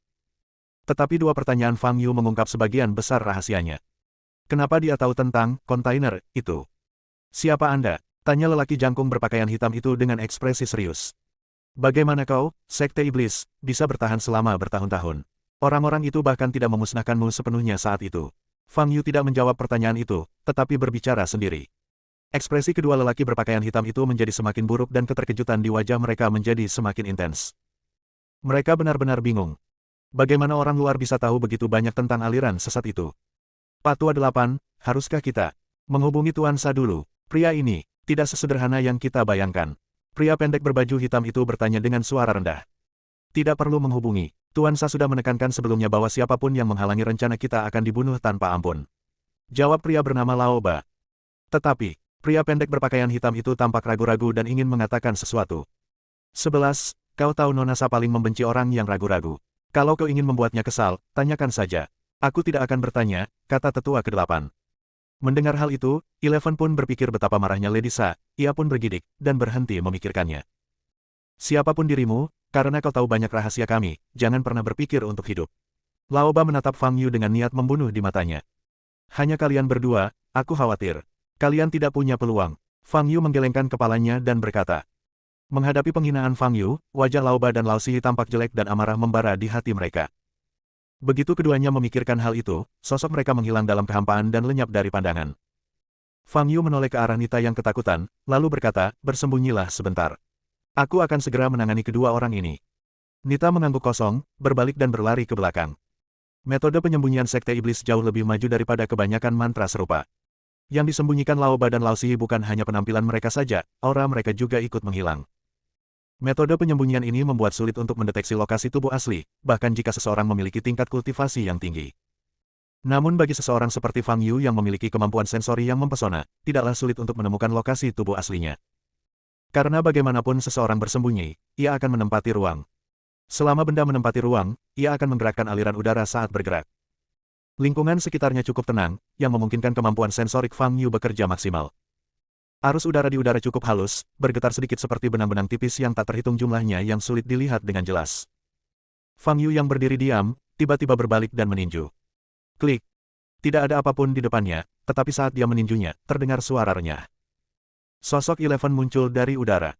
[SPEAKER 1] Tetapi dua pertanyaan Fang Yu mengungkap sebagian besar rahasianya. Kenapa dia tahu tentang kontainer itu? Siapa Anda? Tanya lelaki jangkung berpakaian hitam itu dengan ekspresi serius. Bagaimana kau, Sekte Iblis, bisa bertahan selama bertahun-tahun? Orang-orang itu bahkan tidak memusnahkanmu sepenuhnya saat itu. Fang Yu tidak menjawab pertanyaan itu, tetapi berbicara sendiri. Ekspresi kedua lelaki berpakaian hitam itu menjadi semakin buruk dan keterkejutan di wajah mereka menjadi semakin intens. Mereka benar-benar bingung. Bagaimana orang luar bisa tahu begitu banyak tentang aliran sesat itu? Patua 8, haruskah kita menghubungi Tuan Sa dulu? Pria ini tidak sesederhana yang kita bayangkan. Pria pendek berbaju hitam itu bertanya dengan suara rendah. Tidak perlu menghubungi. Tuan Sa sudah menekankan sebelumnya bahwa siapapun yang menghalangi rencana kita akan dibunuh tanpa ampun. Jawab pria bernama Lao Ba. Tetapi, pria pendek berpakaian hitam itu tampak ragu-ragu dan ingin mengatakan sesuatu. 11. Kau tahu Nona Sa paling membenci orang yang ragu-ragu. Kalau kau ingin membuatnya kesal, tanyakan saja. Aku tidak akan bertanya, kata tetua ke-8. Mendengar hal itu, Eleven pun berpikir betapa marahnya Lady Sa, ia pun bergidik, dan berhenti memikirkannya. Siapapun dirimu, karena kau tahu banyak rahasia kami, jangan pernah berpikir untuk hidup. Lao Ba menatap Fang Yu dengan niat membunuh di matanya. Hanya kalian berdua, aku khawatir. Kalian tidak punya peluang. Fang Yu menggelengkan kepalanya dan berkata. Menghadapi penghinaan Fang Yu, wajah Lao Ba dan Lao Si tampak jelek dan amarah membara di hati mereka. Begitu keduanya memikirkan hal itu, sosok mereka menghilang dalam kehampaan dan lenyap dari pandangan. Fang Yu menoleh ke arah Nita yang ketakutan, lalu berkata, bersembunyilah sebentar. Aku akan segera menangani kedua orang ini. Nita mengangguk kosong, berbalik dan berlari ke belakang. Metode penyembunyian Sekte Iblis jauh lebih maju daripada kebanyakan mantra serupa. Yang disembunyikan Lao Ba dan Lao Si bukan hanya penampilan mereka saja, aura mereka juga ikut menghilang. Metode penyembunyian ini membuat sulit untuk mendeteksi lokasi tubuh asli, bahkan jika seseorang memiliki tingkat kultivasi yang tinggi. Namun bagi seseorang seperti Fang Yu yang memiliki kemampuan sensori yang mempesona, tidaklah sulit untuk menemukan lokasi tubuh aslinya. Karena bagaimanapun seseorang bersembunyi, ia akan menempati ruang. Selama benda menempati ruang, ia akan menggerakkan aliran udara saat bergerak. Lingkungan sekitarnya cukup tenang, yang memungkinkan kemampuan sensorik Fang Yu bekerja maksimal. Arus udara di udara cukup halus, bergetar sedikit seperti benang-benang tipis yang tak terhitung jumlahnya yang sulit dilihat dengan jelas. Fang Yu yang berdiri diam, tiba-tiba berbalik dan meninju. Klik. Tidak ada apapun di depannya, tetapi saat dia meninjunya, terdengar suara renyah. Sosok Eleven muncul dari udara.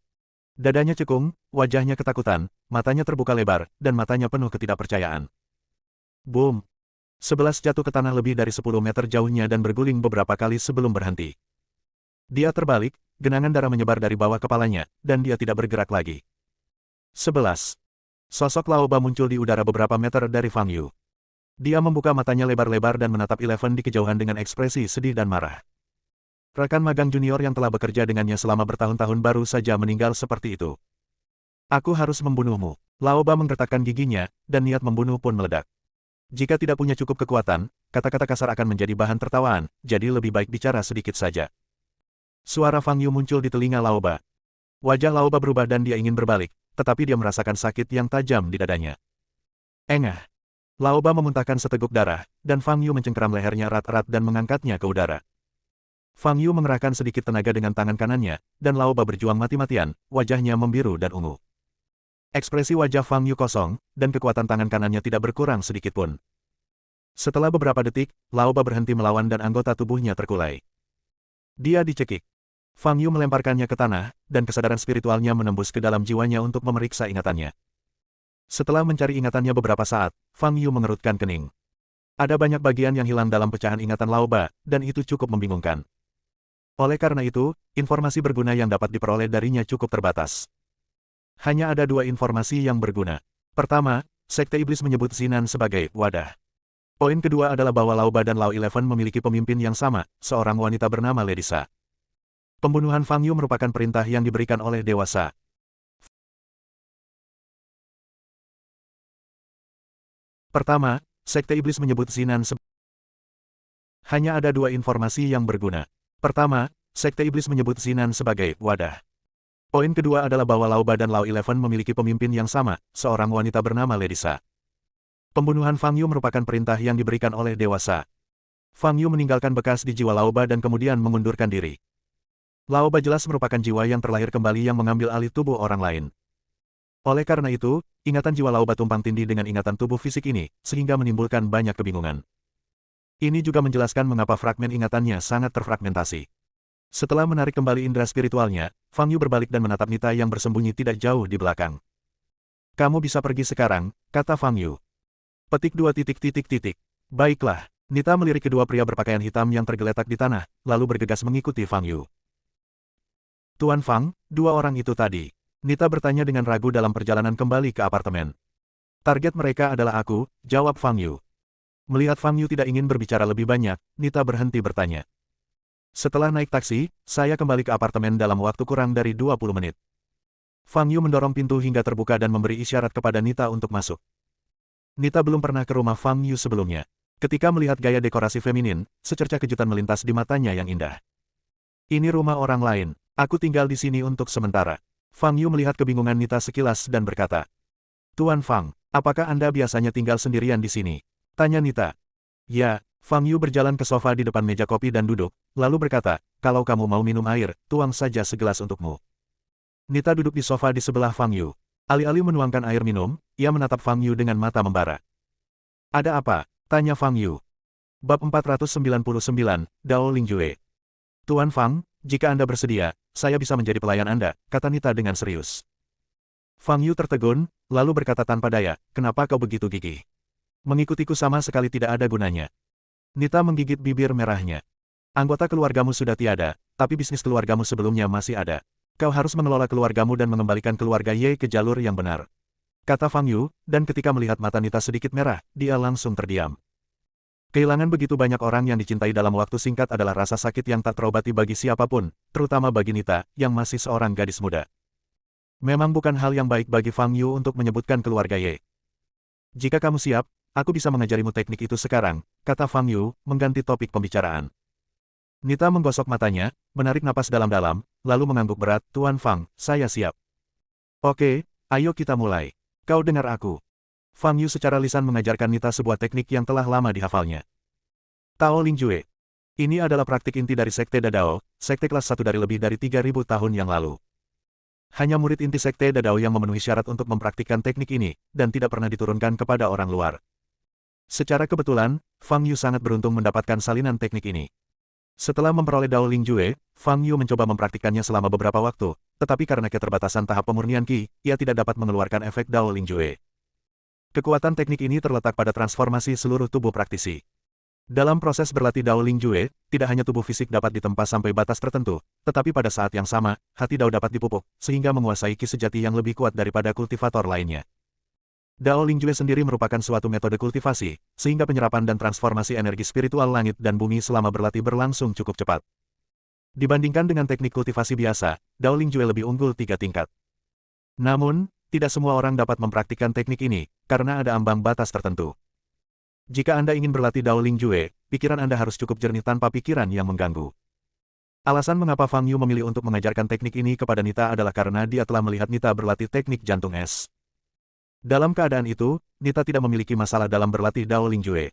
[SPEAKER 1] Dadanya cekung, wajahnya ketakutan, matanya terbuka lebar, dan matanya penuh ketidakpercayaan. Boom! 11 jatuh ke tanah lebih dari 10 meter jauhnya dan berguling beberapa kali sebelum berhenti. Dia terbalik, genangan darah menyebar dari bawah kepalanya, dan dia tidak bergerak lagi. 11. Sosok Laoba muncul di udara beberapa meter dari Fang Yu. Dia membuka matanya lebar-lebar dan menatap Eleven di kejauhan dengan ekspresi sedih dan marah. Rekan magang junior yang telah bekerja dengannya selama bertahun-tahun baru saja meninggal seperti itu. Aku harus membunuhmu. Laoba menggertakkan giginya, dan niat membunuh pun meledak. Jika tidak punya cukup kekuatan, kata-kata kasar akan menjadi bahan tertawaan, jadi lebih baik bicara sedikit saja. Suara Fang Yu muncul di telinga Laoba. Wajah Laoba berubah dan dia ingin berbalik, tetapi dia merasakan sakit yang tajam di dadanya. Engah. Laoba memuntahkan seteguk darah, dan Fang Yu mencengkeram lehernya erat-erat dan mengangkatnya ke udara. Fang Yu mengerahkan sedikit tenaga dengan tangan kanannya, dan Laoba berjuang mati-matian, wajahnya membiru dan ungu. Ekspresi wajah Fang Yu kosong, dan kekuatan tangan kanannya tidak berkurang sedikitpun. Setelah beberapa detik, Laoba berhenti melawan dan anggota tubuhnya terkulai. Dia dicekik. Fang Yu melemparkannya ke tanah, dan kesadaran spiritualnya menembus ke dalam jiwanya untuk memeriksa ingatannya. Setelah mencari ingatannya beberapa saat, Fang Yu mengerutkan kening. Ada banyak bagian yang hilang dalam pecahan ingatan Laoba, dan itu cukup membingungkan. Oleh karena itu, informasi berguna yang dapat diperoleh darinya cukup terbatas. Hanya ada dua informasi yang berguna. Pertama, Sekte Iblis menyebut Zinan sebagai wadah. Poin kedua adalah bahwa Laoba dan Lao Eleven memiliki pemimpin yang sama, seorang wanita bernama Lady Sa. Pembunuhan Fang Yu merupakan perintah yang diberikan oleh Dewa Sa. Pertama, Sekte Iblis menyebut Zinan sebagai... Hanya ada dua informasi yang berguna. Pertama, Sekte Iblis menyebut Zinan sebagai wadah. Poin kedua adalah bahwa Laoba dan Lao Eleven memiliki pemimpin yang sama, seorang wanita bernama Lady Sa. Pembunuhan Fang Yu merupakan perintah yang diberikan oleh Dewa Sa. Fang Yu meninggalkan bekas di jiwa Laoba dan kemudian mengundurkan diri. Laoba jelas merupakan jiwa yang terlahir kembali yang mengambil alih tubuh orang lain. Oleh karena itu, ingatan jiwa Laoba tumpang tindih dengan ingatan tubuh fisik ini, sehingga menimbulkan banyak kebingungan. Ini juga menjelaskan mengapa fragmen ingatannya sangat terfragmentasi. Setelah menarik kembali indera spiritualnya, Fang Yu berbalik dan menatap Nita yang bersembunyi tidak jauh di belakang. Kamu bisa pergi sekarang, kata Fang Yu. Petik 2 titik titik titik. Baiklah, Nita melirik kedua pria berpakaian hitam yang tergeletak di tanah, lalu bergegas mengikuti Fang Yu. Tuan Fang, dua orang itu tadi. Nita bertanya dengan ragu dalam perjalanan kembali ke apartemen. Target mereka adalah aku, jawab Fang Yu. Melihat Fang Yu tidak ingin berbicara lebih banyak, Nita berhenti bertanya. Setelah naik taksi, saya kembali ke apartemen dalam waktu kurang dari 20 menit. Fang Yu mendorong pintu hingga terbuka dan memberi isyarat kepada Nita untuk masuk. Nita belum pernah ke rumah Fang Yu sebelumnya. Ketika melihat gaya dekorasi feminin, secercah kejutan melintas di matanya yang indah. Ini rumah orang lain, aku tinggal di sini untuk sementara. Fang Yu melihat kebingungan Nita sekilas dan berkata, Tuan Fang, apakah Anda biasanya tinggal sendirian di sini? Tanya Nita. Ya, Fang Yu berjalan ke sofa di depan meja kopi dan duduk, lalu berkata, kalau kamu mau minum air, tuang saja segelas untukmu. Nita duduk di sofa di sebelah Fang Yu. Alih-alih menuangkan air minum, ia menatap Fang Yu dengan mata membara. Ada apa? Tanya Fang Yu. Bab 499, Dao Lingjue. Tuan Fang, jika Anda bersedia, saya bisa menjadi pelayan Anda, kata Nita dengan serius. Fang Yu tertegun, lalu berkata tanpa daya, kenapa kau begitu gigih? Mengikutiku sama sekali tidak ada gunanya. Nita menggigit bibir merahnya. Anggota keluargamu sudah tiada, tapi bisnis keluargamu sebelumnya masih ada. Kau harus mengelola keluargamu dan mengembalikan keluarga Ye ke jalur yang benar. Kata Fang Yu, dan ketika melihat mata Nita sedikit merah, dia langsung terdiam. Kehilangan begitu banyak orang yang dicintai dalam waktu singkat adalah rasa sakit yang tak terobati bagi siapapun, terutama bagi Nita, yang masih seorang gadis muda. Memang bukan hal yang baik bagi Fang Yu untuk menyebutkan keluarga Ye. Jika kamu siap, aku bisa mengajarimu teknik itu sekarang, kata Fang Yu, mengganti topik pembicaraan. Nita menggosok matanya, menarik napas dalam-dalam, lalu mengangguk berat, Tuan Fang, saya siap. Oke, ayo kita mulai. Kau dengar aku. Fang Yu secara lisan mengajarkan Nita sebuah teknik yang telah lama dihafalnya. Tao Lingjue. Ini adalah praktik inti dari Sekte Dadao, sekte kelas 1 dari lebih dari 3.000 tahun yang lalu. Hanya murid inti Sekte Dadao yang memenuhi syarat untuk mempraktikkan teknik ini, dan tidak pernah diturunkan kepada orang luar. Secara kebetulan, Fang Yu sangat beruntung mendapatkan salinan teknik ini. Setelah memperoleh Dao Ling Jue, Fang Yu mencoba mempraktikkannya selama beberapa waktu, tetapi karena keterbatasan tahap pemurnian Qi, ia tidak dapat mengeluarkan efek Dao Ling Jue. Kekuatan teknik ini terletak pada transformasi seluruh tubuh praktisi. Dalam proses berlatih Dao Ling Jue, tidak hanya tubuh fisik dapat ditempa sampai batas tertentu, tetapi pada saat yang sama, hati Dao dapat dipupuk, sehingga menguasai Qi sejati yang lebih kuat daripada kultivator lainnya. Dao Ling Jue sendiri merupakan suatu metode kultivasi, sehingga penyerapan dan transformasi energi spiritual langit dan bumi selama berlatih berlangsung cukup cepat. Dibandingkan dengan teknik kultivasi biasa, Dao Ling Jue lebih unggul 3 tingkat. Namun, tidak semua orang dapat mempraktikkan teknik ini, karena ada ambang batas tertentu. Jika Anda ingin berlatih Dao Ling Jue, pikiran Anda harus cukup jernih tanpa pikiran yang mengganggu. Alasan mengapa Fang Yu memilih untuk mengajarkan teknik ini kepada Nita adalah karena dia telah melihat Nita berlatih teknik jantung es. Dalam keadaan itu, Nita tidak memiliki masalah dalam berlatih Dao Ling Jue.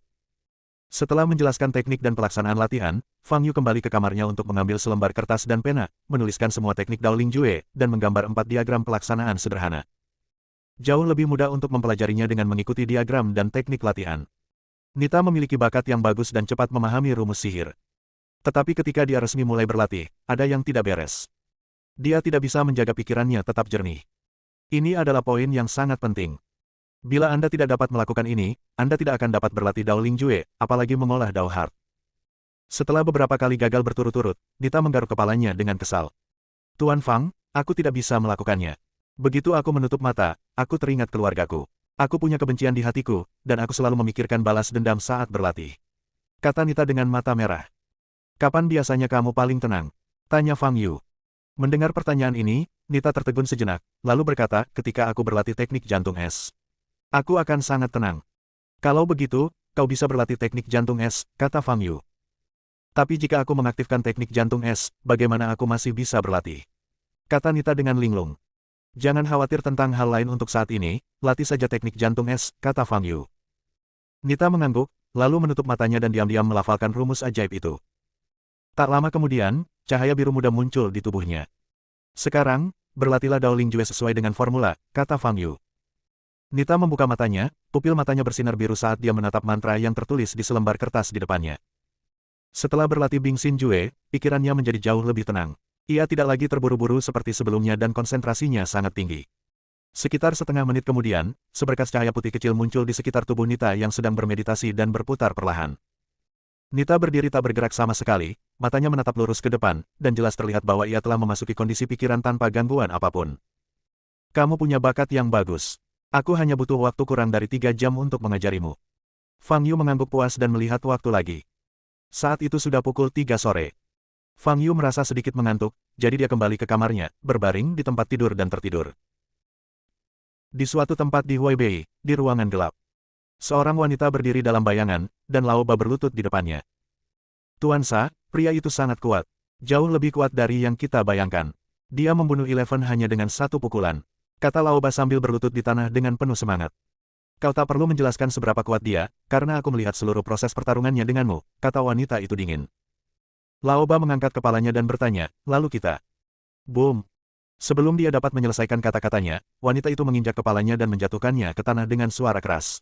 [SPEAKER 1] Setelah menjelaskan teknik dan pelaksanaan latihan, Fang Yu kembali ke kamarnya untuk mengambil selembar kertas dan pena, menuliskan semua teknik Dao Ling Jue, dan menggambar 4 diagram pelaksanaan sederhana. Jauh lebih mudah untuk mempelajarinya dengan mengikuti diagram dan teknik latihan. Nita memiliki bakat yang bagus dan cepat memahami rumus sihir. Tetapi ketika dia resmi mulai berlatih, ada yang tidak beres. Dia tidak bisa menjaga pikirannya tetap jernih. Ini adalah poin yang sangat penting. Bila Anda tidak dapat melakukan ini, Anda tidak akan dapat berlatih Dao Ling Jue, apalagi mengolah Dao Heart. Setelah beberapa kali gagal berturut-turut, Nita menggaruk kepalanya dengan kesal. Tuan Fang, aku tidak bisa melakukannya. Begitu aku menutup mata, aku teringat keluargaku. Aku punya kebencian di hatiku, dan aku selalu memikirkan balas dendam saat berlatih. Kata Nita dengan mata merah. Kapan biasanya kamu paling tenang? Tanya Fang Yu. Mendengar pertanyaan ini, Nita tertegun sejenak, lalu berkata, ketika aku berlatih teknik jantung es. Aku akan sangat tenang. Kalau begitu, kau bisa berlatih teknik jantung es, kata Fang Yu. Tapi jika aku mengaktifkan teknik jantung es, bagaimana aku masih bisa berlatih? Kata Nita dengan linglung. Jangan khawatir tentang hal lain untuk saat ini, latih saja teknik jantung es, kata Fang Yu. Nita mengangguk, lalu menutup matanya dan diam-diam melafalkan rumus ajaib itu. Tak lama kemudian, cahaya biru muda muncul di tubuhnya. Sekarang, berlatihlah Dao Ling Jue sesuai dengan formula, kata Fang Yu. Nita membuka matanya, pupil matanya bersinar biru saat dia menatap mantra yang tertulis di selembar kertas di depannya. Setelah berlatih Bing Xin Jue, pikirannya menjadi jauh lebih tenang. Ia tidak lagi terburu-buru seperti sebelumnya dan konsentrasinya sangat tinggi. Sekitar setengah menit kemudian, seberkas cahaya putih kecil muncul di sekitar tubuh Nita yang sedang bermeditasi dan berputar perlahan. Nita berdiri tak bergerak sama sekali, matanya menatap lurus ke depan, dan jelas terlihat bahwa ia telah memasuki kondisi pikiran tanpa gangguan apapun. Kamu punya bakat yang bagus. Aku hanya butuh waktu kurang dari 3 jam untuk mengajarimu. Fang Yu mengangguk puas dan melihat waktu lagi. Saat itu sudah pukul 3 sore. Fang Yu merasa sedikit mengantuk, jadi dia kembali ke kamarnya, berbaring di tempat tidur dan tertidur. Di suatu tempat di Huaibei, di ruangan gelap. Seorang wanita berdiri dalam bayangan, dan Lao Ba berlutut di depannya. Tuan Sa, pria itu sangat kuat. Jauh lebih kuat dari yang kita bayangkan. Dia membunuh Eleven hanya dengan 1 pukulan. Kata Lao Ba sambil berlutut di tanah dengan penuh semangat. Kau tak perlu menjelaskan seberapa kuat dia, karena aku melihat seluruh proses pertarungannya denganmu, kata wanita itu dingin. Lao Ba mengangkat kepalanya dan bertanya, lalu kita. Boom. Sebelum dia dapat menyelesaikan kata-katanya, wanita itu menginjak kepalanya dan menjatuhkannya ke tanah dengan suara keras.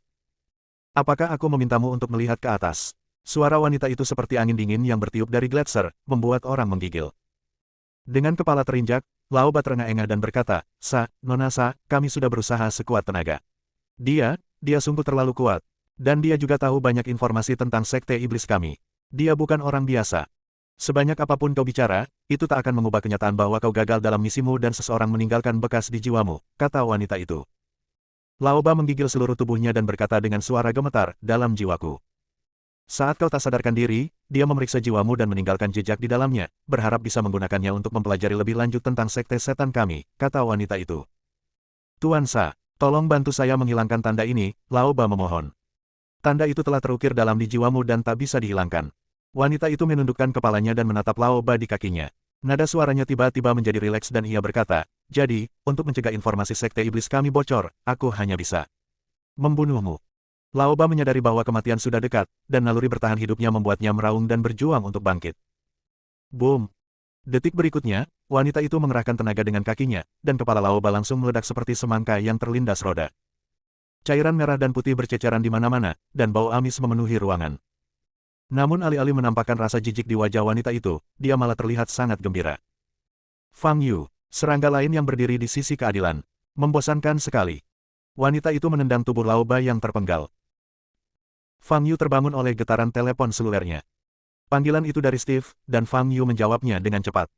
[SPEAKER 1] Apakah aku memintamu untuk melihat ke atas? Suara wanita itu seperti angin dingin yang bertiup dari gletser, membuat orang menggigil. Dengan kepala terinjak, Lao Ba terengah-engah dan berkata, Sa, Nona Sa, kami sudah berusaha sekuat tenaga. Dia sungguh terlalu kuat. Dan dia juga tahu banyak informasi tentang sekte iblis kami. Dia bukan orang biasa. Sebanyak apapun kau bicara, itu tak akan mengubah kenyataan bahwa kau gagal dalam misimu dan seseorang meninggalkan bekas di jiwamu, kata wanita itu. Lao Ba menggigil seluruh tubuhnya dan berkata dengan suara gemetar, dalam jiwaku. Saat kau tak sadarkan diri, dia memeriksa jiwamu dan meninggalkan jejak di dalamnya, berharap bisa menggunakannya untuk mempelajari lebih lanjut tentang sekte setan kami, kata wanita itu. Tuan Sa, tolong bantu saya menghilangkan tanda ini, Lao Ba memohon. Tanda itu telah terukir dalam di jiwamu dan tak bisa dihilangkan. Wanita itu menundukkan kepalanya dan menatap Lao Ba di kakinya. Nada suaranya tiba-tiba menjadi rileks dan ia berkata, jadi, untuk mencegah informasi sekte iblis kami bocor, aku hanya bisa membunuhmu. Lao Ba menyadari bahwa kematian sudah dekat, dan naluri bertahan hidupnya membuatnya meraung dan berjuang untuk bangkit. Boom! Detik berikutnya, wanita itu mengerahkan tenaga dengan kakinya, dan kepala Lao Ba langsung meledak seperti semangka yang terlindas roda. Cairan merah dan putih berceceran di mana-mana, dan bau amis memenuhi ruangan. Namun alih-alih menampakkan rasa jijik di wajah wanita itu, dia malah terlihat sangat gembira. Fang Yu, serangga lain yang berdiri di sisi keadilan. Membosankan sekali. Wanita itu menendang tubuh Lao Bai yang terpenggal. Fang Yu terbangun oleh getaran telepon selulernya. Panggilan itu dari Steve, dan Fang Yu menjawabnya dengan cepat.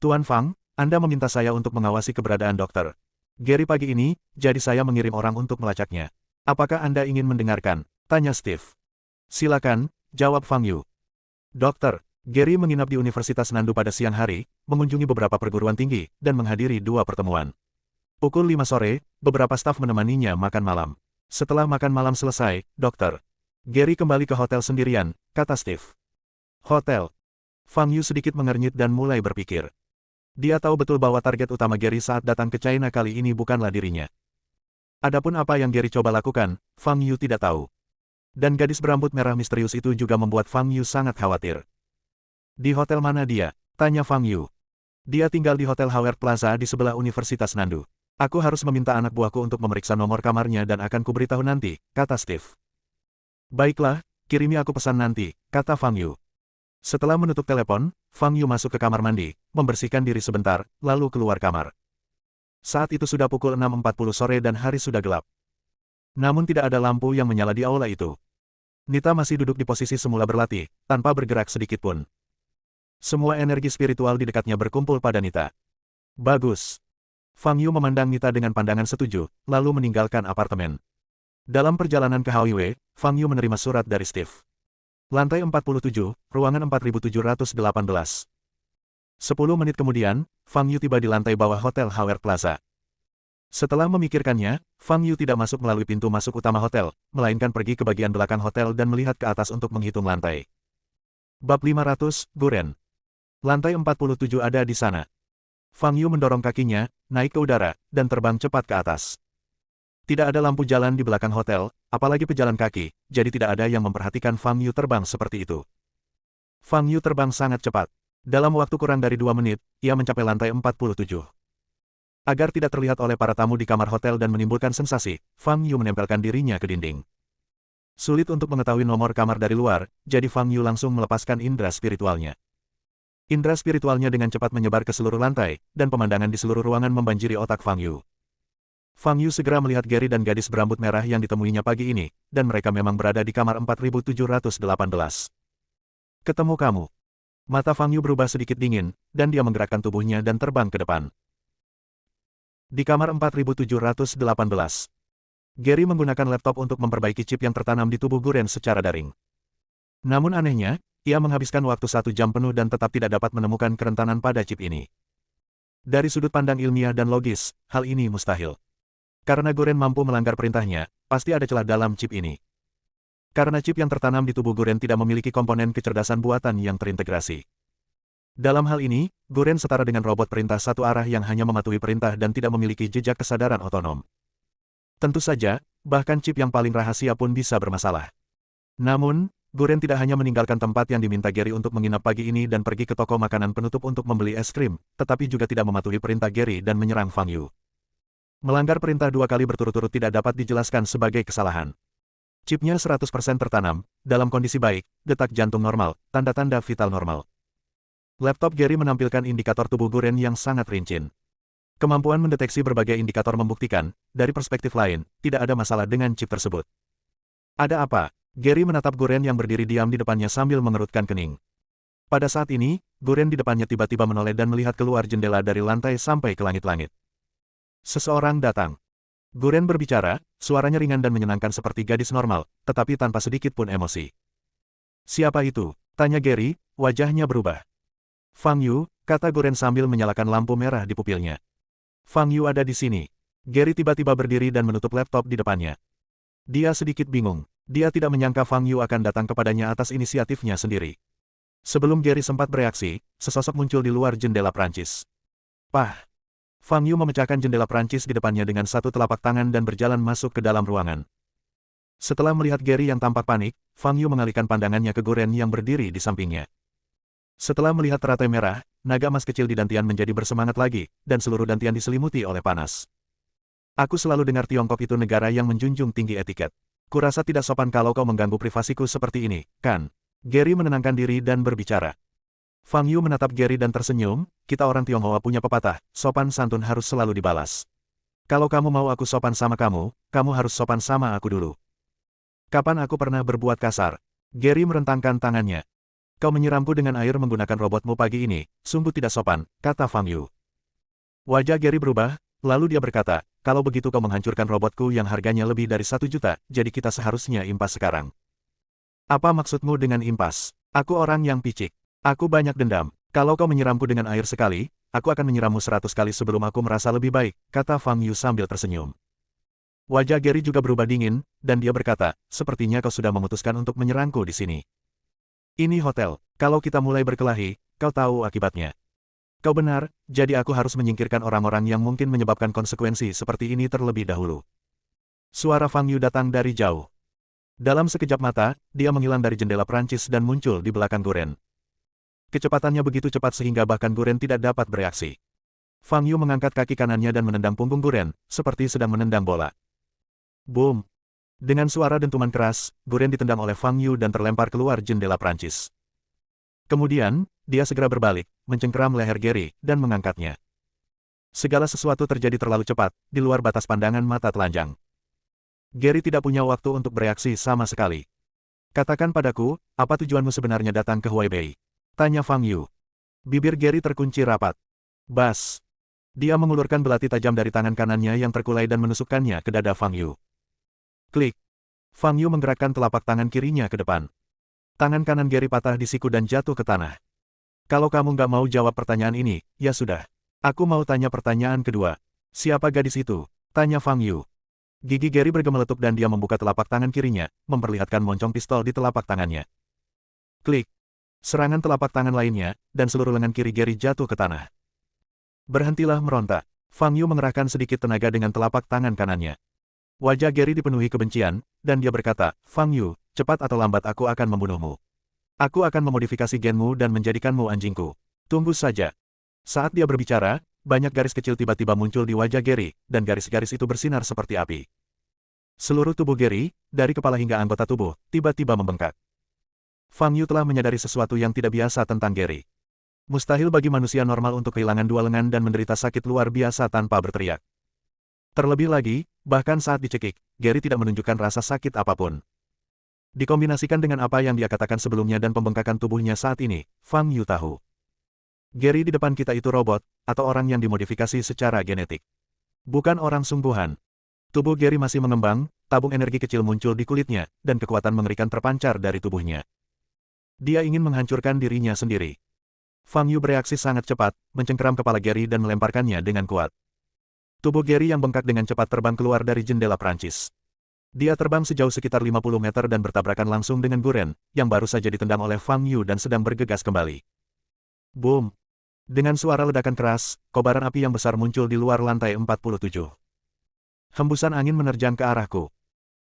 [SPEAKER 1] Tuan Fang, Anda meminta saya untuk mengawasi keberadaan dokter Gary pagi ini, jadi saya mengirim orang untuk melacaknya. Apakah Anda ingin mendengarkan? Tanya Steve. Silakan, jawab Fang Yu. Dokter Gary menginap di Universitas Nandu pada siang hari, mengunjungi beberapa perguruan tinggi, dan menghadiri 2 pertemuan. Pukul 5 sore, beberapa staf menemaninya makan malam. Setelah makan malam selesai, Dokter Gary kembali ke hotel sendirian, kata Steve. Hotel. Fang Yu sedikit mengernyit dan mulai berpikir. Dia tahu betul bahwa target utama Gary saat datang ke China kali ini bukanlah dirinya. Adapun apa yang Gary coba lakukan, Fang Yu tidak tahu. Dan gadis berambut merah misterius itu juga membuat Fang Yu sangat khawatir. Di hotel mana dia? Tanya Fang Yu. Dia tinggal di Hotel Howard Plaza di sebelah Universitas Nandu. Aku harus meminta anak buahku untuk memeriksa nomor kamarnya dan akan kuberitahu nanti, kata Steve. Baiklah, kirimi aku pesan nanti, kata Fang Yu. Setelah menutup telepon, Fang Yu masuk ke kamar mandi, membersihkan diri sebentar, lalu keluar kamar. Saat itu sudah pukul 6.40 sore dan hari sudah gelap. Namun tidak ada lampu yang menyala di aula itu. Nita masih duduk di posisi semula berlatih, tanpa bergerak sedikit pun. Semua energi spiritual di dekatnya berkumpul pada Nita. Bagus. Fang Yu memandang Nita dengan pandangan setuju, lalu meninggalkan apartemen. Dalam perjalanan ke HWW, Fang Yu menerima surat dari Steve. Lantai 47, ruangan 4718. 10 menit kemudian, Fang Yu tiba di lantai bawah Hotel Howard Plaza. Setelah memikirkannya, Fang Yu tidak masuk melalui pintu masuk utama hotel, melainkan pergi ke bagian belakang hotel dan melihat ke atas untuk menghitung lantai. Bab 500, Guren. Lantai 47 ada di sana. Fang Yu mendorong kakinya, naik ke udara, dan terbang cepat ke atas. Tidak ada lampu jalan di belakang hotel, apalagi pejalan kaki, jadi tidak ada yang memperhatikan Fang Yu terbang seperti itu. Fang Yu terbang sangat cepat. Dalam waktu kurang dari 2 menit, ia mencapai lantai 47. Agar tidak terlihat oleh para tamu di kamar hotel dan menimbulkan sensasi, Fang Yu menempelkan dirinya ke dinding. Sulit untuk mengetahui nomor kamar dari luar, jadi Fang Yu langsung melepaskan indera spiritualnya. Indera spiritualnya dengan cepat menyebar ke seluruh lantai, dan pemandangan di seluruh ruangan membanjiri otak Fang Yu. Fang Yu segera melihat Gary dan gadis berambut merah yang ditemuinya pagi ini, dan mereka memang berada di kamar 4718. Ketemu kamu. Mata Fang Yu berubah sedikit dingin, dan dia menggerakkan tubuhnya dan terbang ke depan. Di kamar 4718. Gary menggunakan laptop untuk memperbaiki chip yang tertanam di tubuh Guren secara daring. Namun anehnya, ia menghabiskan waktu 1 jam penuh dan tetap tidak dapat menemukan kerentanan pada chip ini. Dari sudut pandang ilmiah dan logis, hal ini mustahil. Karena Guren mampu melanggar perintahnya, pasti ada celah dalam chip ini. Karena chip yang tertanam di tubuh Guren tidak memiliki komponen kecerdasan buatan yang terintegrasi. Dalam hal ini, Guren setara dengan robot perintah satu arah yang hanya mematuhi perintah dan tidak memiliki jejak kesadaran otonom. Tentu saja, bahkan chip yang paling rahasia pun bisa bermasalah. Namun, Guren tidak hanya meninggalkan tempat yang diminta Gary untuk menginap pagi ini dan pergi ke toko makanan penutup untuk membeli es krim, tetapi juga tidak mematuhi perintah Gary dan menyerang Fang Yu. Melanggar perintah 2 kali berturut-turut tidak dapat dijelaskan sebagai kesalahan. Chipnya 100% tertanam, dalam kondisi baik, detak jantung normal, tanda-tanda vital normal. Laptop Gary menampilkan indikator tubuh Guren yang sangat rinci. Kemampuan mendeteksi berbagai indikator membuktikan, dari perspektif lain, tidak ada masalah dengan chip tersebut. Ada apa? Gary menatap Guren yang berdiri diam di depannya sambil mengerutkan kening. Pada saat ini, Guren di depannya tiba-tiba menoleh dan melihat keluar jendela dari lantai sampai ke langit-langit. Seseorang datang. Guren berbicara, suaranya ringan dan menyenangkan seperti gadis normal, tetapi tanpa sedikit pun emosi. Siapa itu? Tanya Gary, wajahnya berubah. Fang Yu, kata Guren sambil menyalakan lampu merah di pupilnya. Fang Yu ada di sini. Gary tiba-tiba berdiri dan menutup laptop di depannya. Dia sedikit bingung. Dia tidak menyangka Fang Yu akan datang kepadanya atas inisiatifnya sendiri. Sebelum Gary sempat bereaksi, sesosok muncul di luar jendela Prancis. Pah! Fang Yu memecahkan jendela Prancis di depannya dengan satu telapak tangan dan berjalan masuk ke dalam ruangan. Setelah melihat Gary yang tampak panik, Fang Yu mengalihkan pandangannya ke Guren yang berdiri di sampingnya. Setelah melihat teratai merah, naga emas kecil di dantian menjadi bersemangat lagi, dan seluruh dantian diselimuti oleh panas. Aku selalu dengar Tiongkok itu negara yang menjunjung tinggi etiket. Kurasa tidak sopan kalau kau mengganggu privasiku seperti ini, kan? Gary menenangkan diri dan berbicara. Fang Yu menatap Gary dan tersenyum, kita orang Tionghoa punya pepatah, sopan santun harus selalu dibalas. Kalau kamu mau aku sopan sama kamu, kamu harus sopan sama aku dulu. Kapan aku pernah berbuat kasar? Gary merentangkan tangannya. Kau menyiramku dengan air menggunakan robotmu pagi ini, sungguh tidak sopan, kata Fang Yu. Wajah Gary berubah, lalu dia berkata, kalau begitu kau menghancurkan robotku yang harganya lebih dari 1 juta, jadi kita seharusnya impas sekarang. Apa maksudmu dengan impas? Aku orang yang picik. Aku banyak dendam. Kalau kau menyiramku dengan air sekali, aku akan menyirammu 100 kali sebelum aku merasa lebih baik, kata Fang Yu sambil tersenyum. Wajah Gary juga berubah dingin, dan dia berkata, sepertinya kau sudah memutuskan untuk menyerangku di sini. Ini hotel. Kalau kita mulai berkelahi, kau tahu akibatnya. Kau benar, jadi aku harus menyingkirkan orang-orang yang mungkin menyebabkan konsekuensi seperti ini terlebih dahulu. Suara Fang Yu datang dari jauh. Dalam sekejap mata, dia menghilang dari jendela Prancis dan muncul di belakang Guren. Kecepatannya begitu cepat sehingga bahkan Guren tidak dapat bereaksi. Fang Yu mengangkat kaki kanannya dan menendang punggung Guren, seperti sedang menendang bola. Boom! Dengan suara dentuman keras, Guren ditendang oleh Fang Yu dan terlempar keluar jendela Prancis. Kemudian, dia segera berbalik, mencengkeram leher Gary, dan mengangkatnya. Segala sesuatu terjadi terlalu cepat, di luar batas pandangan mata telanjang. Gary tidak punya waktu untuk bereaksi sama sekali. Katakan padaku, apa tujuanmu sebenarnya datang ke Huaibei? Tanya Fang Yu. Bibir Gary terkunci rapat. Bas! Dia mengulurkan belati tajam dari tangan kanannya yang terkulai dan menusukkannya ke dada Fang Yu. Klik! Fang Yu menggerakkan telapak tangan kirinya ke depan. Tangan kanan Gary patah di siku dan jatuh ke tanah. Kalau kamu nggak mau jawab pertanyaan ini, ya sudah. Aku mau tanya pertanyaan kedua. Siapa gadis itu? Tanya Fang Yu. Gigi Gary bergemeletup dan dia membuka telapak tangan kirinya, memperlihatkan moncong pistol di telapak tangannya. Klik! Serangan telapak tangan lainnya, dan seluruh lengan kiri Gary jatuh ke tanah. Berhentilah meronta. Fang Yu mengerahkan sedikit tenaga dengan telapak tangan kanannya. Wajah Gary dipenuhi kebencian, dan dia berkata, Fang Yu, cepat atau lambat aku akan membunuhmu. Aku akan memodifikasi genmu dan menjadikanmu anjingku. Tunggu saja. Saat dia berbicara, banyak garis kecil tiba-tiba muncul di wajah Gary, dan garis-garis itu bersinar seperti api. Seluruh tubuh Gary, dari kepala hingga anggota tubuh, tiba-tiba membengkak. Fang Yu telah menyadari sesuatu yang tidak biasa tentang Gary. Mustahil bagi manusia normal untuk kehilangan 2 lengan dan menderita sakit luar biasa tanpa berteriak. Terlebih lagi, bahkan saat dicekik, Gary tidak menunjukkan rasa sakit apapun. Dikombinasikan dengan apa yang dia katakan sebelumnya dan pembengkakan tubuhnya saat ini, Fang Yu tahu. Gary di depan kita itu robot, atau orang yang dimodifikasi secara genetik. Bukan orang sungguhan. Tubuh Gary masih mengembang, tabung energi kecil muncul di kulitnya, dan kekuatan mengerikan terpancar dari tubuhnya. Dia ingin menghancurkan dirinya sendiri. Fang Yu bereaksi sangat cepat, mencengkeram kepala Gary dan melemparkannya dengan kuat. Tubuh Gary yang bengkak dengan cepat terbang keluar dari jendela Prancis. Dia terbang sejauh sekitar 50 meter dan bertabrakan langsung dengan Guren, yang baru saja ditendang oleh Fang Yu dan sedang bergegas kembali. Boom! Dengan suara ledakan keras, kobaran api yang besar muncul di luar lantai 47. Hembusan angin menerjang ke arahku.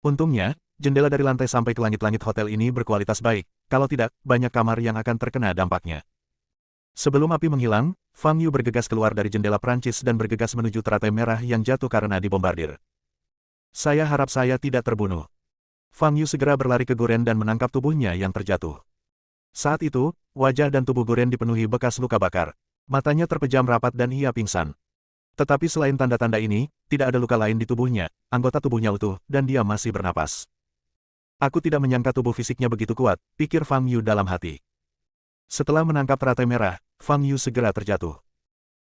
[SPEAKER 1] Untungnya, jendela dari lantai sampai ke langit-langit hotel ini berkualitas baik, kalau tidak, banyak kamar yang akan terkena dampaknya. Sebelum api menghilang, Fang Yu bergegas keluar dari jendela Prancis dan bergegas menuju teratai merah yang jatuh karena dibombardir. Saya harap saya tidak terbunuh. Fang Yu segera berlari ke Guren dan menangkap tubuhnya yang terjatuh. Saat itu, wajah dan tubuh Guren dipenuhi bekas luka bakar. Matanya terpejam rapat dan ia pingsan. Tetapi selain tanda-tanda ini, tidak ada luka lain di tubuhnya, anggota tubuhnya utuh, dan dia masih bernapas. Aku tidak menyangka tubuh fisiknya begitu kuat, pikir Fang Yu dalam hati. Setelah menangkap teratai merah, Fang Yu segera terjatuh.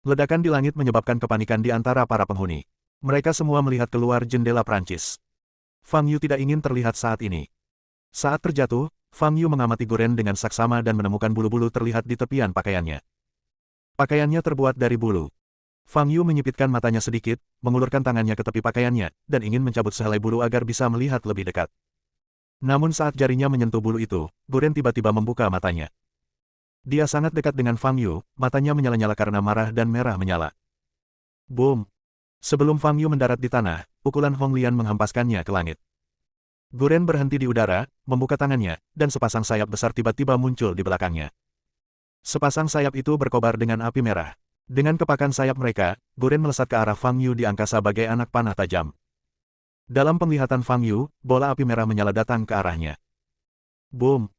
[SPEAKER 1] Ledakan di langit menyebabkan kepanikan di antara para penghuni. Mereka semua melihat keluar jendela Prancis. Fang Yu tidak ingin terlihat saat ini. Saat terjatuh, Fang Yu mengamati Guren dengan saksama dan menemukan bulu-bulu terlihat di tepian pakaiannya. Pakaiannya terbuat dari bulu. Fang Yu menyipitkan matanya sedikit, mengulurkan tangannya ke tepi pakaiannya, dan ingin mencabut sehelai bulu agar bisa melihat lebih dekat. Namun saat jarinya menyentuh bulu itu, Guren tiba-tiba membuka matanya. Dia sangat dekat dengan Fang Yu, matanya menyala-nyala karena marah dan merah menyala. Boom! Sebelum Fang Yu mendarat di tanah, pukulan Hong Lian menghempaskannya ke langit. Guren berhenti di udara, membuka tangannya, dan sepasang sayap besar tiba-tiba muncul di belakangnya. Sepasang sayap itu berkobar dengan api merah. Dengan kepakan sayap mereka, Guren melesat ke arah Fang Yu di angkasa bagai anak panah tajam. Dalam penglihatan Fang Yu, bola api merah menyala datang ke arahnya. Boom!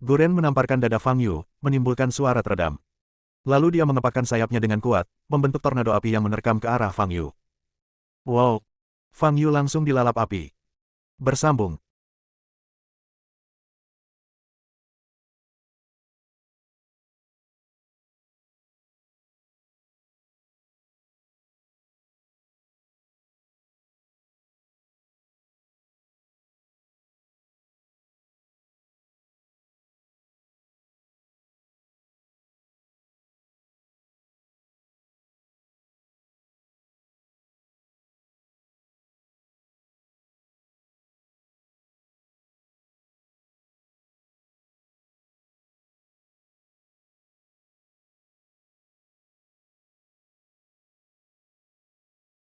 [SPEAKER 1] Guren menamparkan dada Fang Yu, menimbulkan suara teredam. Lalu dia mengepakkan sayapnya dengan kuat, membentuk tornado api yang menerkam ke arah Fang Yu. Wow! Fang Yu langsung dilalap api. Bersambung.